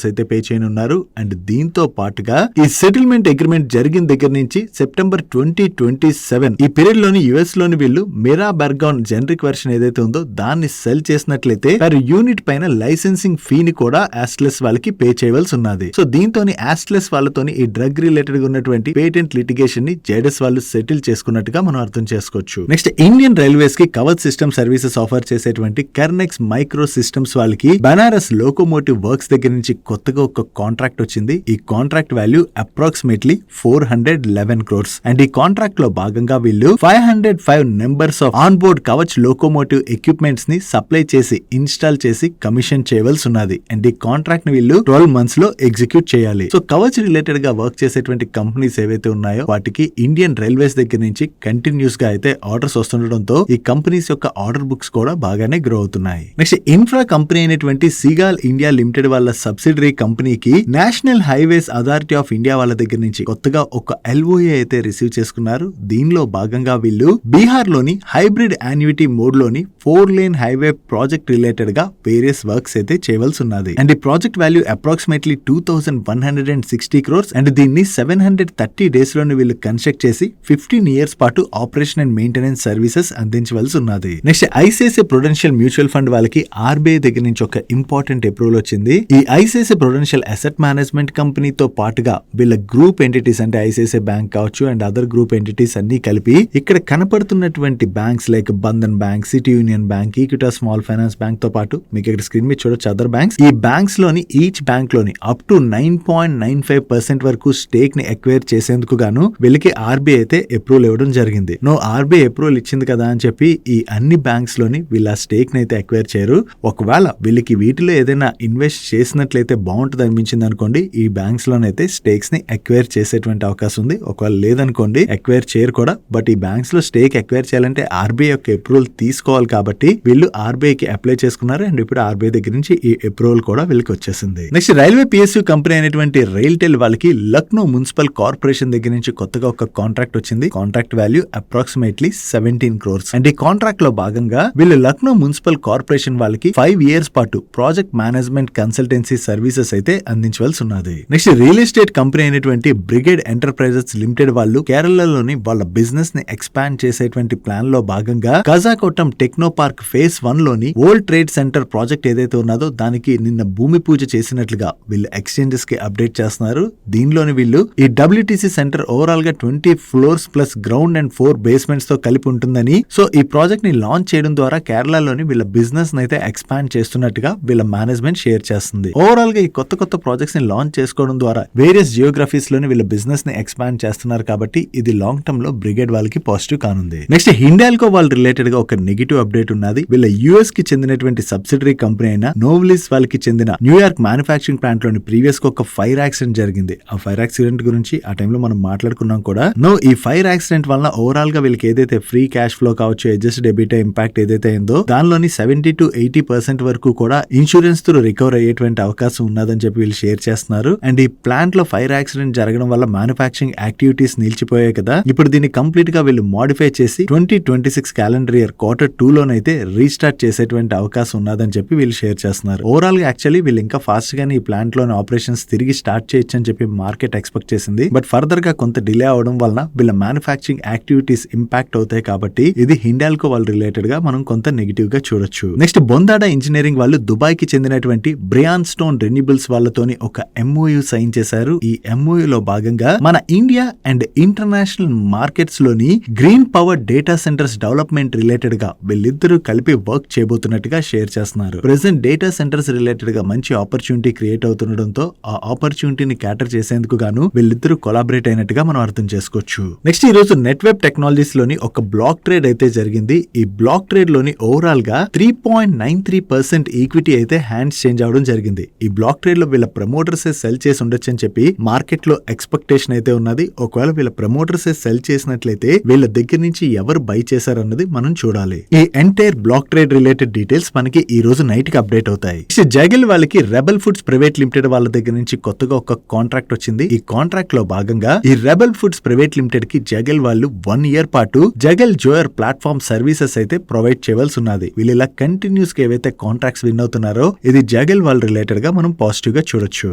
అయితే పే చేయనున్నారు. అండ్ దీంతో పాటుగా ఈ సెటిల్మెంట్ అగ్రిమెంట్ జరిగిన దగ్గర నుంచి సెప్టెంబర్ 2027 ఈ పీరియడ్ లోని యుఎస్ లోని వీళ్ళు మిరాబర్గాన్ జెనరిక్ వెర్షన్ ఏదైతే ఉందో దాన్ని సెల్ చేసినట్లయితే పర్ యూనిట్ పైన లైసెన్సింగ్ ఫీని కూడా ఆస్ట్రలస్ వాళ్ళకి పే చేయవలసి ఉన్నది. సో దీంతోని ఆస్ట్రలస్ వాళ్ళతోని ఈ డ్రగ్ రిలేటెడ్ గా ఉన్నటువంటి పేటెంట్ లిటిగేషన్ ని జైడస్ వాళ్ళు సెటిల్ చేసుకున్నట్టుగా మనం అర్థం చేసుకోవచ్చు. నెక్స్ట్ ఇండియన్ రైల్వేస్ కి కవచ్ సిస్టమ్ సర్వీసెస్ ఆఫర్ చేసేటువంటి కెర్నెక్స్ మైక్రో సిస్టమ్స్ వాళ్ళకి బనారస్ లోకోమోటివ్ వర్క్స్ దగ్గర నుంచి కొత్తగా ఒక కాంట్రాక్ట్ వచ్చింది. ఈ contract value approximately 411 crores. And ఈ కాంట్రాక్ట్ లో భాగంగా వీళ్ళు 505 numbers of on board Kavach locomotive equipments ని సప్లై చేసి ఇన్స్టాల్ చేసి కమిషన్ చేయవలసి ఉన్నది. అండ్ ఈ కాంట్రాక్ట్ ని వీళ్ళు 12 months లో ఎగ్జిక్యూట్ చేయాలి. సో కవచ్ రిలేటెడ్ గా వర్క్ చేసేటువంటి కంపెనీస్ ఏవైతే ఉన్నాయో వాటికి ఇండియన్ రైల్వేస్ దగ్గర నుంచి కంటిన్యూస్ గా అయితే ఆర్డర్స్ వస్తుండటంతో ఈ కంపెనీస్ యొక్క ఆర్డర్ బుక్స్ కూడా బాగానే గ్రో అవుతున్నాయి. నెక్స్ట్ ఇన్ఫ్రా కంపెనీ అయినటువంటి సిగాల్ ఇండియా లిమిటెడ్ వాళ్ళ సబ్సిడరీ కంపెనీకి national highways authority of India వాళ్ళ దగ్గర నుంచి కొత్తగా ఒక LOA అయితే రిసీవ్ చేసుకున్నారు. దీనిలో భాగంగా వీళ్ళు బీహార్ లోని హైబ్రిడ్ యాన్యుటీ మోడ్ లోని 4-lane హైవే ప్రాజెక్ట్ రిలేటెడ్ గా వేరియస్ వర్క్స్ అయితే చేయవలసి ఉన్నది. అండ్ ఈ project value approximately 2160 crores. And దీన్ని 730 days లోని వీళ్ళు కన్స్ట్రక్ట్ చేసి 15 years పాటు ఆపరేషన్ అండ్ మెయింటెనెన్స్ సర్వీసెస్ అందించవలసి ఉన్నది. Next ICICI Prudential mutual fund వాళ్ళకి ఆర్బీఐ దగ్గర నుంచి ఒక ఇంపార్టెంట్ అప్రూవల్ వచ్చింది. ఈ ఐసిఐసిఐ ప్రుడెన్షియల్ అసెట్ మేనేజ్మెంట్ కంపెనీతో పాటుగా వీళ్ళ గ్రూప్ ఎంటిటీస్ అంటే ఐసిఐసిఐ బ్యాంక్ కావచ్చు అండ్ అదర్ గ్రూప్ ఎంటిటీస్ అన్ని కలిపి ఇక్కడ కనపడుతున్నటువంటి banks like Bandhan bank, city union bank, Equitas small finance bank తో పాటు మీకు ఇక్కడ స్క్రీన్ మీద చూడొచ్చు అదర్ బ్యాంక్స్. ఈ బ్యాంక్స్ లోని ఈచ్ బ్యాంక్ లోని అప్ టు 9.95% వరకు స్టేక్ ని ఎక్వైర్ చేసేందుకు గాను వీళ్ళకి ఆర్బీఐ అయితే అప్రూవల్ ఇవ్వడం జరిగింది. ఆర్బీఐ అప్రూవల్ ఇచ్చింది కదా అని చెప్పి ఈ అన్ని బ్యాంక్స్ లోని వీళ్ళ స్టేక్ ని అయితే ఎక్వైర్ చేయరు. ఒకవేళ వీళ్ళకి వీటిలో ఏదైనా ఇన్వెస్ట్ చేసినట్లయితే బాగుంటుంది అనిపించింది అనుకోండి, ఈ బ్యాంక్స్ లోనైతే స్టేక్స్ ని ఎక్వైర్ చేసేటువంటి అవకాశం ఉంది. ఒకవేళ లేదనుకోండి ఎక్వైర్ చేయరు కూడా. బట్ ఈ బ్యాంక్స్ లో స్టేక్ ఎక్వైర్ చేయాలంటే ఆర్బీఐ యొక్క అప్రూవల్ తీసుకోవాలి కాబట్టి వీళ్ళు ఆర్బీఐకి అప్లై చేసుకున్నారు. అండ్ ఇప్పుడు ఆర్బీఐ దగ్గర నుంచి ఈ అప్రూవల్ కూడా వీళ్ళకి వచ్చేసింది. నెక్స్ట్ రైల్వే పిఎస్యూ కంపెనీ అయినటువంటి రైల్టెల్ వాళ్ళకి లక్నో మున్సిపల్ కార్పొరేషన్ దగ్గర నుంచి కొత్తగా ఒక కాంట్రాక్ట్ వచ్చింది. Contract value approximately 17 crores. And ఈ కాంట్రాక్ట్ లో భాగంగా వీళ్ళు లక్నో మున్సిపల్ కార్పొరేషన్ వాళ్ళకి 5 years పాటు ప్రాజెక్ట్ మేనేజ్మెంట్ కన్సల్టెన్సీ సర్వీసెస్ అయితే అందించవలసి ఉన్నది. నెక్స్ట్ రియల్ ఎస్టేట్ కంపెనీ అయినటువంటి బ్రిగేడ్ ఎంటర్ప్రైజెస్ లిమిటెడ్ లిమిటెడ్ వాళ్ళు కేరళలోని వాళ్ళ బిజినెస్ ని ఎక్స్పాండ్ చేసేటువంటి ప్లాన్ లో భాగంగా కజాకోటం టెక్నో పార్క్ ఫేజ్ 1 లోని వరల్డ్ ట్రేడ్ సెంటర్ ప్రాజెక్ట్ ఏదైతే ఉన్నదో దానికి నిన్న భూమి పూజ చేసినట్లుగా వీళ్ళు ఎక్స్చేంజెస్ కి అప్డేట్ చేస్తున్నారు. దీనిలోని వీళ్ళు ఈ WTC సెంటర్ ఓవరాల్ గా 20 floors plus ground and 4 basements తో కలిపి ఉంటుందని, సో ఈ ప్రాజెక్ట్ ని లాంచ్ చేయడం ద్వారా కేరళలోని వీళ్ళ బిజినెస్ అయితే ఎక్స్పాండ్ చేస్తున్నట్టుగా వీళ్ళ మేనేజ్మెంట్ షేర్ చేస్తుంది. ఓవరాల్ గా ఈ కొత్త ప్రాజెక్ట్స్ ని లాంచ్ చేసుకోవడం ద్వారా వేరియస్ జియోగ్రఫీస్ లోని వీళ్ళ బిజినెస్ ని ఎక్స్పాండ్ చేస్తున్నారు కాబట్టి ఇది లాంగ్ టర్మ్ లో బ్రిగేడ్ వాళ్ళకి పాజిటివ్ కానుంది. నెక్స్ట్ హిండాల్కో వాళ్ళు రిలేటెడ్ గా ఒక నెగిటివ్ అప్డేట్ ఉన్నది. వీళ్ళ US కి చెందినటువంటి సబ్సిడరీ కంపెనీ అయిన నోవ్లిస్ వాళ్ళకి చెందిన న్యూయార్క్ మ్యానుఫ్యాక్చరింగ్ ప్లాంట్ లోని ప్రీవియస్ గా ఒక ఫైర్ యాక్సిడెంట్ జరిగింది. ఆ ఫైర్ యాక్సిడెంట్ గురించి ఆ టైంలో మనం మాట్లాడుకున్నాం కూడా. ఈ ఫైర్ యాక్సిడెంట్ వల్ల ఓవరాల్ గా వీళ్ళకి ఏదైతే ఫ్రీ క్యాష్ ఫ్లో కావచ్చు, అడ్జస్టెడ్ ఎబిటా ఇంపాక్ట్ ఏదైతే అయిందో దానిలోని 70 to 80% వరకు కూడా ఇన్సూరెన్స్ తో రికవర్ అయ్యేటువంటి అవకాశం ఉన్నదని చెప్పి వీళ్ళు షేర్ చేస్తున్నారు. అండ్ ఈ ప్లాంట్ లో ఫైర్ యాక్సిడెంట్ జరగడం వల్ల మ్యానుఫ్యాక్చరింగ్ యాక్టివిటీస్ నిలిచిపోయాయి కదా, ఇప్పుడు దీన్ని కంప్లీట్ గా వీళ్ళు మోడిఫై చేసి 2026 క్యాలెండర్ ఇయర్ Q2 లోనైతే రీస్టార్ట్ చేసేటువంటి అవకాశం ఉన్నదని చెప్పి వీళ్ళు షేర్ చేస్తున్నారు. ఓవరాల్ గా యాక్చువల్లీ వీళ్ళు ఇంకా ఫాస్ట్ గానే ఈ ప్లాంట్ లోని ఆపరేషన్స్ తిరిగి స్టార్ట్ చేయొచ్చు అని చెప్పి మార్కెట్ ఎక్స్పెక్ట్ చేసింది. బట్ ఫర్దర్ గా కొంత డిలే అవడం వలన వీళ్ళ మ్యానుఫ్యాక్చరింగ్ యాక్టివిటీస్ ఇంపాక్ట్ అవుతాయి కాబట్టి ఇది హిండాల్కో వాళ్ళ రిలేటెడ్ గా మనం కొంత నెగిటివ్ గా చూడొచ్చు. నెక్స్ట్ బొందాడా ఇంజనీరింగ్ వాళ్ళు దుబాయ్ కి చెందినటువంటి బ్రియాన్ స్టోన్ రెన్యూబుల్స్ వాళ్ళతోని ఒక MOU సైన్ చేశారు. ఈ MOU లో భాగంగా మన ఇండియా అండ్ ఇంటర్నేషనల్ మార్కెట్స్ లోని green power data centres development related గా వీళ్ళిద్దరూ కలిపి వర్క్ చేయబోతున్నట్టుగా షేర్ చేస్తున్నారు. ప్రెసెంట్ డేటా సెంటర్స్ రిలేటెడ్ గా మంచి ఆపర్చునిటీ క్రియేట్ అవుతుండడంతో ఆ ఆపర్చునిటీని క్యాటర్ చేసేందుకు గాను వీళ్ళిద్దరూ కొలాబరేట్ అయినట్టుగా మనం అర్థం చేసుకోవచ్చు. నెక్స్ట్ ఈ రోజు నెట్వెబ్ టెక్నాలజీస్ లోని ఒక బ్లాక్ ట్రేడ్ అయితే జరిగింది. ఈ బ్లాక్ ట్రేడ్ లోని ఓవరాల్ గా 3.93% ఈక్విటీ అయితే హ్యాండ్స్ చేంజ్ అవడం జరిగింది. ఈ బ్లాక్ ట్రేడ్ లో వీళ్ళ ప్రమోటర్స్ సెల్ చేసి ఉండొచ్చు అని చెప్పి మార్కెట్ లో ఎక్స్పెక్టేషన్ అయితే ఉన్నది. ఒకవేళ వీళ్ళ ప్రమోటర్స్ సెల్ చేసినట్లయితే వీళ్ళ దగ్గర నుంచి ఎవరు బై చేశారన్నది మనం చూడాలి. ఈ entire block trade related details మనకి ఈ రోజు నైట్ కి అప్డేట్ అవుతాయి. జగల్ వాళ్ళకి రెబెల్ ఫుడ్స్ ప్రైవేట్ లిమిటెడ్ వాళ్ళ దగ్గర నుంచి కొత్తగా ఒక కాంట్రాక్ట్ వచ్చింది. ఈ కాంట్రాక్ట్ లో భాగంగా ఈ రెబెల్ ఫుడ్స్ ప్రైవేట్ లిమిటెడ్ కి జగల్ వాళ్ళు 1 year పాటు జగల్ జోయర్ ప్లాట్ఫామ్ సర్వీసెస్ అయితే ప్రొవైడ్ చేయవలసి ఉన్నది. వీళ్ళు ఇలా కంటిన్యూస్ గా ఏవైతే కాంట్రాక్ట్స్ విన్ అవుతున్నారో ఇది జగల్ వాళ్ళ రిలేటెడ్ గా మనం పాజిటివ్ గా చూడొచ్చు.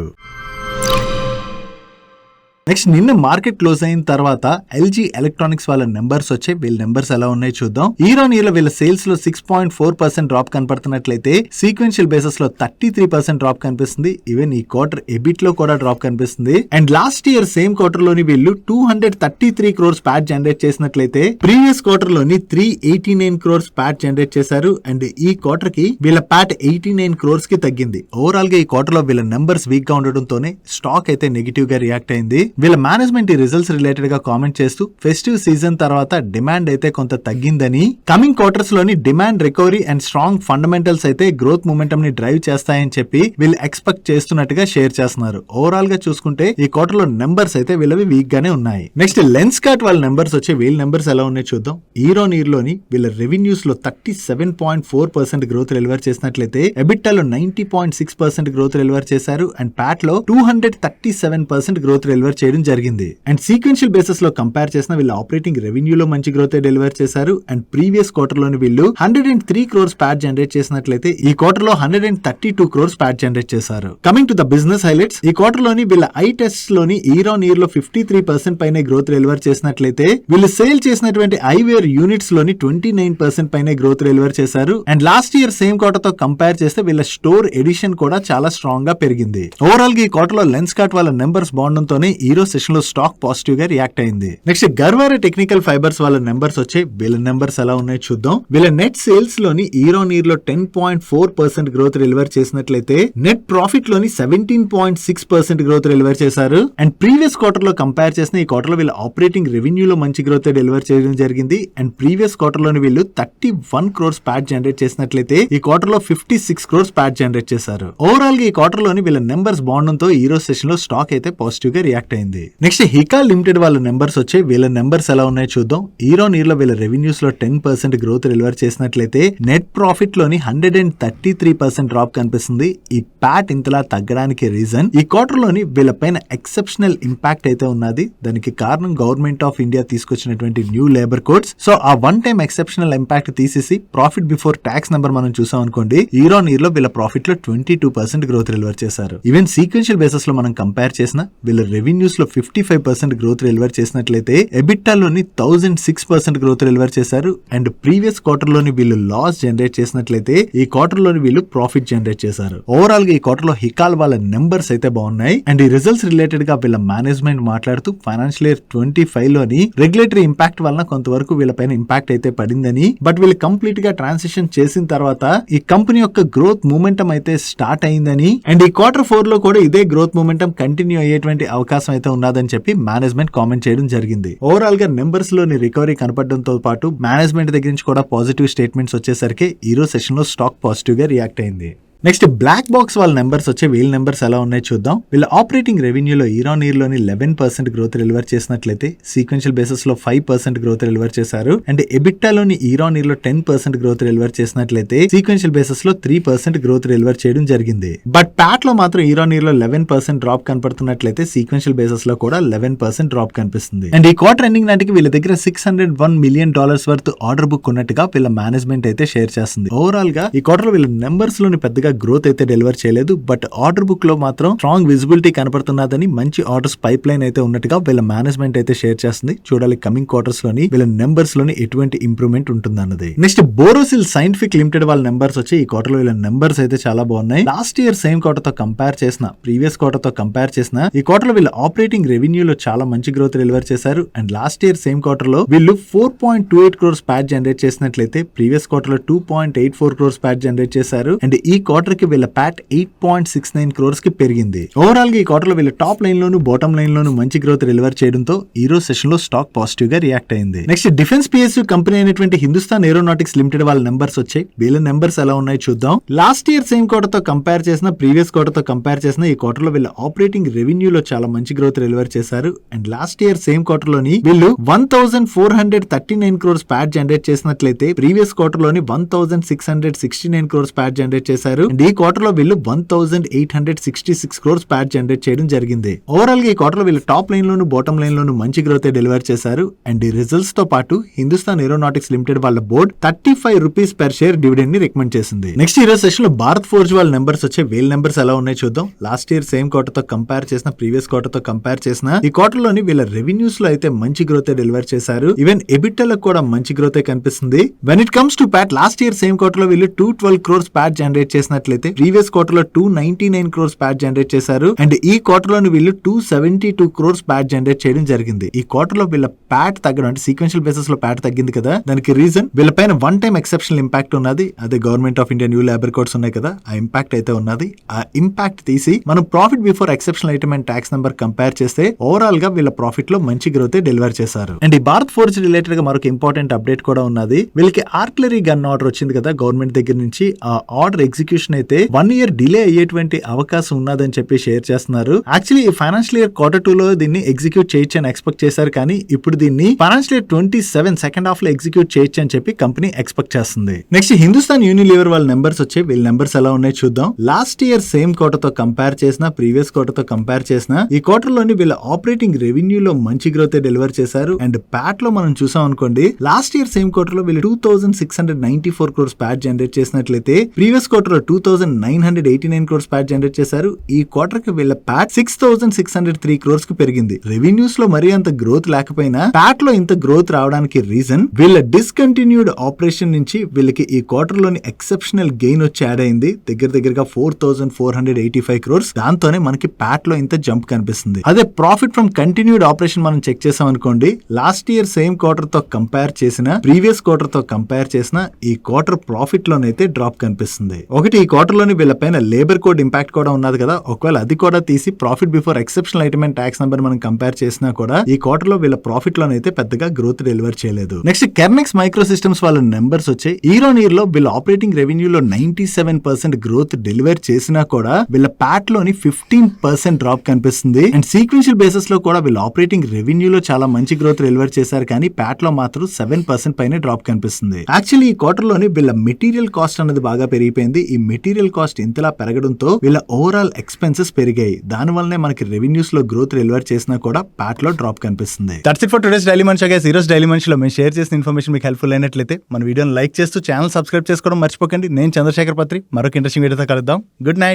నెక్స్ట్ నిన్న మార్కెట్ క్లోజ్ అయిన తర్వాత LG ఎలక్ట్రానిక్స్ వాళ్ళ నెంబర్స్ వచ్చాయి. వీళ్ళ నెంబర్స్ ఎలా ఉన్నాయో చూద్దాం. ఇయర్ ఆన్ ఇయర్ లో వీళ్ళ సేల్స్ లో 6.4% డ్రాప్ కనపడుతున్నట్లయితే సీక్వెన్షియల్ బేసిస్ లో 33% డ్రాప్ కనిపిస్తుంది. ఈవెన్ ఈ క్వార్టర్ ఎబిట్ లో కూడా డ్రాప్ కనిపిస్తుంది. And last year same quarter లోని వీళ్ళు 233 crores ప్యాట్ జనరేట్ చేసినట్లయితే ప్రీవియస్ క్వార్టర్ లోని 389 crores ప్యాట్ జనరేట్ చేశారు. అండ్ ఈ క్వార్టర్ కి వీళ్ళ ప్యాట్ 89 crores కి తగ్గింది. ఓవరాల్ గా ఈ క్వార్టర్ లో వీళ్ళ నెంబర్స్ వీక్ గా ఉండడంతోనే స్టాక్ అయితే నెగిటివ్ గా రియాక్ట్ అయింది. వీళ్ళ మేనేజ్మెంట్ ఈ రిజల్ట్స్ రిలేటెడ్ గా కామెంట్ చేస్తూ ఫెస్టివ్ సీజన్ తర్వాత డిమాండ్ అయితే కొంత తగ్గిందని, కమింగ్ క్వార్టర్స్ లోని demand recovery and strong fundamentals అయితే గ్రోత్ మూమెంటం ని డ్రైవ్ చేస్తాయని చెప్పి వీళ్ళు ఎక్స్పెక్ట్ చేస్తున్నట్టుగా షేర్ చేస్తున్నారు. ఓవరాల్ గా చూసుకుంటే ఈ క్వార్టర్ లో నెంబర్స్ అయితే వీళ్ళవి వీక్ గానే ఉన్నాయి. నెక్స్ట్ లెన్స్ కార్ట్ వాళ్ళ నెంబర్స్ వచ్చి వీళ్ళ నెంబర్స్ ఎలా ఉన్నాయో చూద్దాం. ఇయర్ ఆన్ ఇయర్ లోని వీళ్ళ రెవెన్యూస్ లో 37.4% గ్రోత్ డెలివర్ చేసినట్లయితే ఎబిటాలో 90.6% గ్రోత్ డెలివర్ చేశారు. అండ్ ప్యాట్ లో 237% గ్రోత్ డెలివర్ చేయడం జరిగింది. అండ్ సీక్వెన్షియల్ బేసిస్ లో కంపేర్ చేసిన వీళ్ళు ఆపరేటింగ్ రెవెన్యూలో మంచి గ్రోత్ డెలివర్ చేశారు. అండ్ ప్రీవియస్ క్వార్టర్ లోని వీళ్ళు 103 crores ప్యాట్ జనరేట్ చేసినట్లయితే ఈ క్వార్టర్ లో 132 crores ప్యాట్ జనరేట్ చేశారు. Coming to the business highlights, ఈ క్వార్టర్ లోని వీళ్ళ ఐ టెస్ట్ లోని ఇయర్ ఆన్ ఇయర్ లో 53% పైన గ్రోత్ డెలివర్ చేసినట్లయితే వీళ్ళు సేల్ చేసినటువంటి ఐవేర్ యూనిట్స్ లోని 29% పైన గ్రోత్ డెలివర్ చేశారు. And last year same quarter తో కంపేర్ చేస్తే వీళ్ళ స్టోర్ ఎడిషన్ కూడా చాలా స్ట్రాంగ్ గా పెరిగింది. ఓవరాల్ గా ఈ క్వార్టర్ లో లెన్స్ కార్ట్ వాళ్ళ నెంబర్స్ బాగుండడంతోనే ఈ రోజు సెషన్ లో స్టాక్ పాజిటివ్ గా రియాక్ట్ అయింది. నెక్స్ట్ గర్వారే టెక్నికల్ ఫైబర్స్ వాళ్ళ నెంబర్స్ వచ్చాయి. వీళ్ళ నెంబర్స్ ఎలా ఉన్నాయో చూద్దాం. వీళ్ళ నెట్ సేల్స్ లోని ఇయర్ ఆన్ ఇయర్ లో 10.4% గ్రోత్ డెలివర్ చేసినట్లయితే నెట్ ప్రాఫిట్ లోని 17.6% గ్రోత్ డెలివర్ చేశారు. అండ్ ప్రీవియస్ క్వార్టర్ లో కంపేర్ చేసిన ఈ క్వార్టర్ లో వీళ్ళ ఆపరేటింగ్ రెవెన్యూ లో మంచి గ్రోత్ డెలివర్ చేయడం జరిగింది. అండ్ ప్రీవియస్ క్వార్టర్ లోని వీళ్ళు 31 crores ప్యాట్ జనరేట్ చేసినట్లయితే ఈ క్వార్టర్ లో 56 crores ప్యాట్ జనరేట్ చేశారు. ఓవరాల్ గా ఈ క్వార్టర్ లోని వీళ్ళ నెంబర్స్ బాగుండడంతో ఈ రోజు సెషన్ లో స్టాక్ అయితే పాజిటివ్ గా రియాక్ట్ అయింది. నెక్స్ట్ హికా లిమిటెడ్ వాళ్ళ నెంబర్స్ వచ్చాయి. వీళ్ళ నెంబర్స్ ఎలా ఉన్నాయో చూద్దాం. ఇయర్ ఆన్ ఇయర్ లో వీళ్ళ రెవెన్యూస్ లో 10% గ్రోత్ డెలివర్ చేసినట్లయితే నెట్ ప్రాఫిట్ లోని 133% డ్రాప్ కనిపిస్తుంది. ఈ ప్యాట్ ఇంతలా తగ్గడానికి రీజన్ ఈ క్వార్టర్ లోని వీళ్ళ పైన ఎక్సెప్షనల్ ఇంపాక్ట్ అయితే ఉన్నది. దానికి కారణం గవర్నమెంట్ ఆఫ్ ఇండియా తీసుకొచ్చినటువంటి న్యూ లేబర్ కోడ్స్. సో ఆ వన్ టైం ఎక్సెప్షనల్ ఇంపాక్ట్ తీసేసి ప్రాఫిట్ బిఫోర్ ట్యాక్స్ నెంబర్ మనం చూసాం అనుకోండి, ఇయర్ ఆన్ ఇయర్ లో వీళ్ళ ప్రాఫిట్ లో 22% గ్రోత్ డెలివర్ చేశారు. ఈవెన్ సీక్వెన్షియల్ బేసిస్ లో మనం కంపేర్ చేసిన వీళ్ళ రెవెన్యూస్ రెవెన్యూస్ లో 55% గ్రోత్ డెలివర్ చేసినట్లయితే ఎబిటాలోని 1006% గ్రోత్ డెలివర్ చేశారు. అండ్ ప్రీవియస్ క్వార్టర్ లోని వీళ్ళు లాస్ జనరేట్ చేసినట్లయితే ఈ క్వార్టర్ లోని వీళ్ళు ప్రాఫిట్ జనరేట్ చేశారు. ఓవరాల్ గా ఈ క్వార్టర్ లో హికాల్ వాళ్ళ నెంబర్స్ అయితే బాగున్నాయి. అండ్ ఈ రిజల్ట్స్ రిలేటెడ్ గా వీళ్ళ మేనేజ్మెంట్ మాట్లాడుతూ ఫైనాన్షియల్ ఇయర్ 25 లోని రెగ్యులేటరీ ఇంపాక్ట్ వలన కొంతవరకు వీళ్ళపైన ఇంపాక్ట్ అయితే పడిందని, బట్ వీళ్ళు కంప్లీట్ గా ట్రాన్సిషన్ చేసిన తర్వాత ఈ కంపెనీ యొక్క గ్రోత్ మూమెంటం అయితే స్టార్ట్ అయిందని, అండ్ ఈ Q4 లో కూడా ఇదే గ్రోత్ మూమెంటం కంటిన్యూ అయ్యేటువంటి అవకాశం అయితే ఉన్నదని చెప్పి మేనేజ్మెంట్ కామెంట్ చేయడం జరిగింది. ఓవరాల్ గా నెంబర్స్ లోని రికవరీ కనపడడంతో పాటు మేనేజ్మెంట్ దగ్గర నుంచి కూడా పాజిటివ్ స్టేట్మెంట్స్ వచ్చేసరికి ఈ రోజు సెషన్ లో స్టాక్ పాజిటివ్ గా రియాక్ట్ అయింది. నెక్స్ట్ బ్లాక్ బాక్స్ వాళ్ళ నెంబర్స్ వచ్చే వీళ్ళ నెంబర్స్ ఎలా ఉన్నాయి చూద్దాం. వీళ్ళ ఆపరేటింగ్ రెవెన్యూలో ఇయర్ ఆన్ ఇయర్ లోని 11% గ్రోత్ డెలివర్ చేసినట్లయితే సీక్వెన్షియల్ బేసిస్ లో 5% గ్రోత్ డెలివర్ చేశారు. అండ్ ఎబిటాలోని ఇయర్ ఆన్ ఇయర్ లో 10% గ్రోత్ డెలివర్ చేసినట్లయితే సీక్వెన్షియల్ బేసిస్ లో 3% గ్రోత్ డెలివర్ చేయడం జరిగింది. బట్ ప్యాట్ లో మాత్రం ఇయర్ ఆన్ ఇయర్ లో 11% డ్రాప్ కనపడుతున్నట్లయితే సీక్వెన్షియల్ బేసిస్ లో కూడా 11% డ్రాప్ కనిపిస్తుంది. అండ్ ఈ క్వార్టర్ ఎండింగ్ నాటికి వీళ్ళ దగ్గర $601 మిలియన్ వర్త్ ఆర్డర్ బుక్ ఉన్నట్టుగా వీళ్ళ మేనేజ్మెంట్ అయితే షేర్ చేస్తుంది. ఓవరాల్ గా ఈ క్వార్టర్ వీళ్ళ నెంబర్స్ లోని పెద్దగా గ్రోత్ అయితే డెలివర్ చేయలేదు. బట్ ఆర్డర్ బుక్ లో మాత్రం స్ట్రాంగ్ విజిబిలిటీ కనపడుతున్నదని, మంచి ఆర్డర్స్ పైప్ లైన్ అయితే ఉన్నట్టుగా వీళ్ళ మేనేజ్మెంట్ అయితే షేర్ చేస్తుంది. చూడాలి కమింగ్ క్వార్టర్స్ లోని వీళ్ళ నెంబర్స్ లోని ఎటువంటి ఇంప్రూవ్మెంట్ ఉంటుందన్నది. నెక్స్ట్ బోరోసిల్ సైంటిఫిక్ లిమిటెడ్ వాళ్ళ నెంబర్స్ వచ్చి ఈ క్వార్టర్ లో వీళ్ళ నెంబర్స్ అయితే చాలా బాగున్నాయి. లాస్ట్ ఇయర్ సేమ్ క్వార్టర్ తో కంపేర్ చేసిన, ప్రీవియస్ క్వార్టర్ తో కంపేర్ చేసిన ఈ క్వార్టర్ లో వీళ్ళ ఆపరేటింగ్ రెవెన్యూలో చాలా మంచి గ్రోత్ డెలివర్ చేశారు. And last year same quarter లో వీళ్ళు 4.28 crores ప్యాట్ జనరేట్ చేసినట్లయితే ప్రీవియస్ క్వార్టర్ లో 2.84 crores ప్యాట్ జనరేట్ చేశారు. అండ్ ఈ క్వార్టర్ కి వీళ్ళ ప్యాట్ 8.69 crores కి పెరిగింది. ఓవరాల్ గా ఈ క్వార్టర్ లో వీళ్ళ టాప్ లైన్ లోను బాటమ్ లైన్ లోను మంచి గ్రోత్ డెలివర్ చేయడంతో ఈ రోజు సెషన్ లో స్టాక్ పాజిటివ్ గా రియాక్ట్ అయింది. నెక్స్ట్ డిఫెన్స్ పిఎస్యు కంపెనీ అయినటువంటి హిందుస్థాన్ ఏరోనాటిక్స్ లిమిటెడ్ వాళ్ళ నెంబర్స్ వచ్చాయి. వీళ్ళ నెంబర్స్ ఎలా ఉన్నాయి చూద్దాం. లాస్ట్ ఇయర్ సేమ్ క్వార్టర్ తో కంపేర్ చేసిన, ప్రీవియస్ క్వార్టర్ తో కంపేర్ చేసిన ఈ క్వార్టర్ లో వీళ్ళ ఆపరేటింగ్ రెవెన్యూలో చాలా మంచి గ్రోత్ డెలివర్ చేశారు. And last year same quarter లోని వీళ్ళు 1439 crores ప్యాట్ జనరేట్ చేసినట్లయితే ప్రీవియస్ క్వార్టర్ లోని 1669 crores ప్యాట్ జనరేట్ చేశారు. అండ్ ఈ క్వార్టర్ లో వీళ్ళు 1866 crores ప్యాట్ జనరేట్ చేయడం జరిగింది. ఓవరాల్ గా ఈ క్వార్టర్ లో వీళ్ళు టాప్ లైన్ లోను బాటమ్ లైన్ లోను మంచి గ్రోత్ డెలివర్ చేశారు. అండ్ ఈ రిజల్ట్స్ తో పాటు హిందుస్థాన్ ఏరోనాటిక్స్ లిమిటెడ్ వాళ్ళ board 35 rupees per share dividend ని రికమెండ్ చేసింది. నెక్స్ట్ ఈ రోజు సెషన్ లో భారత్ ఫోర్జ్ వాళ్ళ నెంబర్స్ వచ్చే వీళ్ళ నెంబర్స్ ఎలా ఉన్నాయి చూద్దాం. లాస్ట్ ఇయర్ సేమ్ క్వార్టర్ తో కంపేర్ చేసిన, ప్రీవియస్ క్వార్టర్ తో కంపేర్ చేసిన ఈ క్వార్టర్ లోని వీళ్ళ రెవెన్యూస్ లో అయితే మంచి గ్రోత్ డెలివర్ చేశారు. ఈవెన్ ఎబిటాలో కూడా మంచి గ్రోత్ కనిపిస్తుంది. When it comes to Pat last year same quarter లో వీళ్ళు 212 crores ప్యాట్ జనరేట్ చేసినట్లయితే ప్రీవియస్ క్వార్టర్ లో 299 crores ప్యాట్ జనరేట్ చేశారు. అండ్ ఈ క్వార్టర్ లోని వీళ్ళు 272 crores ప్యాట్ జనరేట్ చేయడం జరిగింది. ఈ క్వార్టర్ లో వీళ్ళ ప్యాట్ తగ్గడం, అంటే సీక్వెన్షియల్ బేసిస్ లో ప్యాట్ తగ్గింది కదా, దానికి రీజన్ వీళ్ళ పైన వన్ టైం ఎక్సెప్షనల్ ఇంపాక్ట్ ఉన్నది. అదే government of India new labour codes ఉన్నాయి కదా, ఆ ఇంపాక్ట్ అయితే ఉన్నది. ఆ ఇంపాక్ట్ తీసి మనం profit before exceptional item and tax number compare చేస్తే ఓవరాల్ గా వీళ్ళ ప్రాఫిట్ లో మంచి గ్రోత్ డెలివర్ చేశారు. అండ్ ఈ భారత్ ఫోర్జ్ రిలేటెడ్ గా మరొక ఇంపార్టెంట్ అప్డేట్ కూడా ఉన్నది. వీళ్ళకి ఆర్టిలరీ గన్ ఆర్డర్ వచ్చింది కదా గవర్నమెంట్ దగ్గర నుంచి. ఆ ఆర్డర్ ఎగ్జిక్యూషన్ అయితే 1 year డిలే అయ్యేటువంటి అవకాశం ఉన్నదని చెప్పి షేర్ చేస్తున్నారు. యాక్చువల్లీ ఈ ఫైనాన్షియల్ ఇయర్ Q2 లో దీన్ని ఎగ్జిక్యూట్ చేయొచ్చు అని ఎక్స్పెక్ట్ చేశారు. కానీ ఇప్పుడు దీన్ని ఫైనాన్షియల్ ఇయర్ 27 సెకండ్ హాఫ్ లో ఎగ్జిక్యూట్ చేయొచ్చు అని చెప్పి కంపెనీ ఎక్స్పెక్ట్ చేస్తుంది. నెక్స్ట్ హిందుస్థాన్ యూనిలివర్ వాళ్ళ నెంబర్స్ వచ్చాయి. వీళ్ళ నెంబర్స్ ఎలా ఉన్నాయి చూద్దాం. లాస్ట్ ఇయర్ సేమ్ క్వార్టర్ తో కంపేర్ చేసిన, ప్రీవియస్ క్వార్టర్ తో కంపేర్ చేసిన ఈ క్వార్టర్ లోని వీళ్ళ ఆపరేటింగ్ రెవెన్యూలో మంచి గ్రోత్ డెలివర్ చేశారు. అండ్ ప్యాట్ లో మనం చూసాం అనుకోండి, లాస్ట్ ఇయర్ సేమ్ క్వార్టర్ లో వీళ్ళు 2694 crores ప్యాట్ జనరేట్ చేసినట్లయితే ప్రీవియస్ క్వార్టర్ లో 2989 crores ప్యాట్ జనరేట్ చేశారు. ఈ క్వార్టర్ కి వీళ్ళ ప్యాట్ 6603 crores కి పెరిగింది. రెవెన్యూస్ లో మరీ అంత గ్రోత్ లేకపోయినా ప్యాట్ లో ఇంత గ్రోత్ రావడానికి రీజన్ వీళ్ళ డిస్కంటిన్యూడ్ ఆపరేషన్ నుంచి వీళ్ళకి ఈ క్వార్టర్ లోని ఎక్సెప్షనల్ గెయిన్ వచ్చి యాడ్ అయింది. దగ్గరగా 4485 crores. దాంతోనే మనకి ప్యాట్ లో ఇంత జంప్ కనిపిస్తుంది. అదే ప్రాఫిట్ ఫ్రమ్ కంటిన్యూడ్ ఆపరేషన్ మనం చెక్ చేసాం అనుకోండి, లాస్ట్ ఇయర్ సేమ్ క్వార్టర్ తో కంపేర్ చేసిన, ప్రీవియస్ క్వార్టర్ తో కంపేర్ చేసిన ఈ క్వార్టర్ ప్రాఫిట్ లోనైతే డ్రాప్ కనిపిస్తుంది. ఒకటి ఈ క్వార్టర్ లోని వీళ్ళ పైన లేబర్ కోడ్ ఇంపాక్ట్ కూడా ఉన్నది కదా, ఒకవేళ అది కూడా తీసి profit before exceptional item and tax number మనం కంపేర్ చేసినా కూడా ఈ క్వార్టర్ లో వీళ్ళ ప్రాఫిట్ లోనైతే పెద్దగా గ్రోత్ డెలివర్ చేయలేదు. నెక్స్ట్ కెర్నెక్స్ మైక్రో సిస్టమ్స్ వాళ్ళ నెంబర్స్ వచ్చాయి. ఇయర్ ఆన్ ఇయర్ లో వీళ్ళ ఆపరేటింగ్ రెవెన్యూలో 97% గ్రోత్ డెలివర్ చేసినా కూడా వీళ్ళ ప్యాట్ లోని 15% డ్రాప్ కనిపిస్తుంది. అండ్ సీక్వెన్షియల్ బేసిస్ లో కూడా వీళ్ళ ఆపరేటింగ్ రెవెన్యూలో చాలా మంచి గ్రోత్ డెలివర్ చేశారు. కానీ ప్యాట్ లో మాత్రం 7% పైన డ్రాప్ కనిపిస్తుంది. యాక్చువల్లీ ఈ క్వార్టర్ లోని వీళ్ళ మెటీరియల్ కాస్ట్ అనేది బాగా పెరిగిపోయింది. ఈ మెటీరియల్ కాస్ట్ ఇంతలా పెరగడంతో వీళ్ళ ఓవరాల్ ఎక్స్పెన్సెస్ పెరిగాయి. దాని వల్లనే మనకి రెవెన్యూస్ లో గ్రోత్ డెలివర్ చేసినా కూడా ప్యాట్ లో డ్రాప్ కనిపిస్తుంది. That's it for today's daily munch. ఈ రోజు డైలీ మంచ్ లో మేము షేర్ చేసిన ఇన్ఫర్మేషన్ మీకు హెల్ప్ఫుల్ అయినట్లయితే మన వీడియోని లైక్ చేస్తూ ఛానల్ సబ్స్క్రైబ్ చేసుకోవడం మర్చిపోకండి. నేను చంద్రశేఖర్ పత్రి మరొక ఇంట్రెస్టింగ్ వీడియోతో కలుద్దాం. Good night.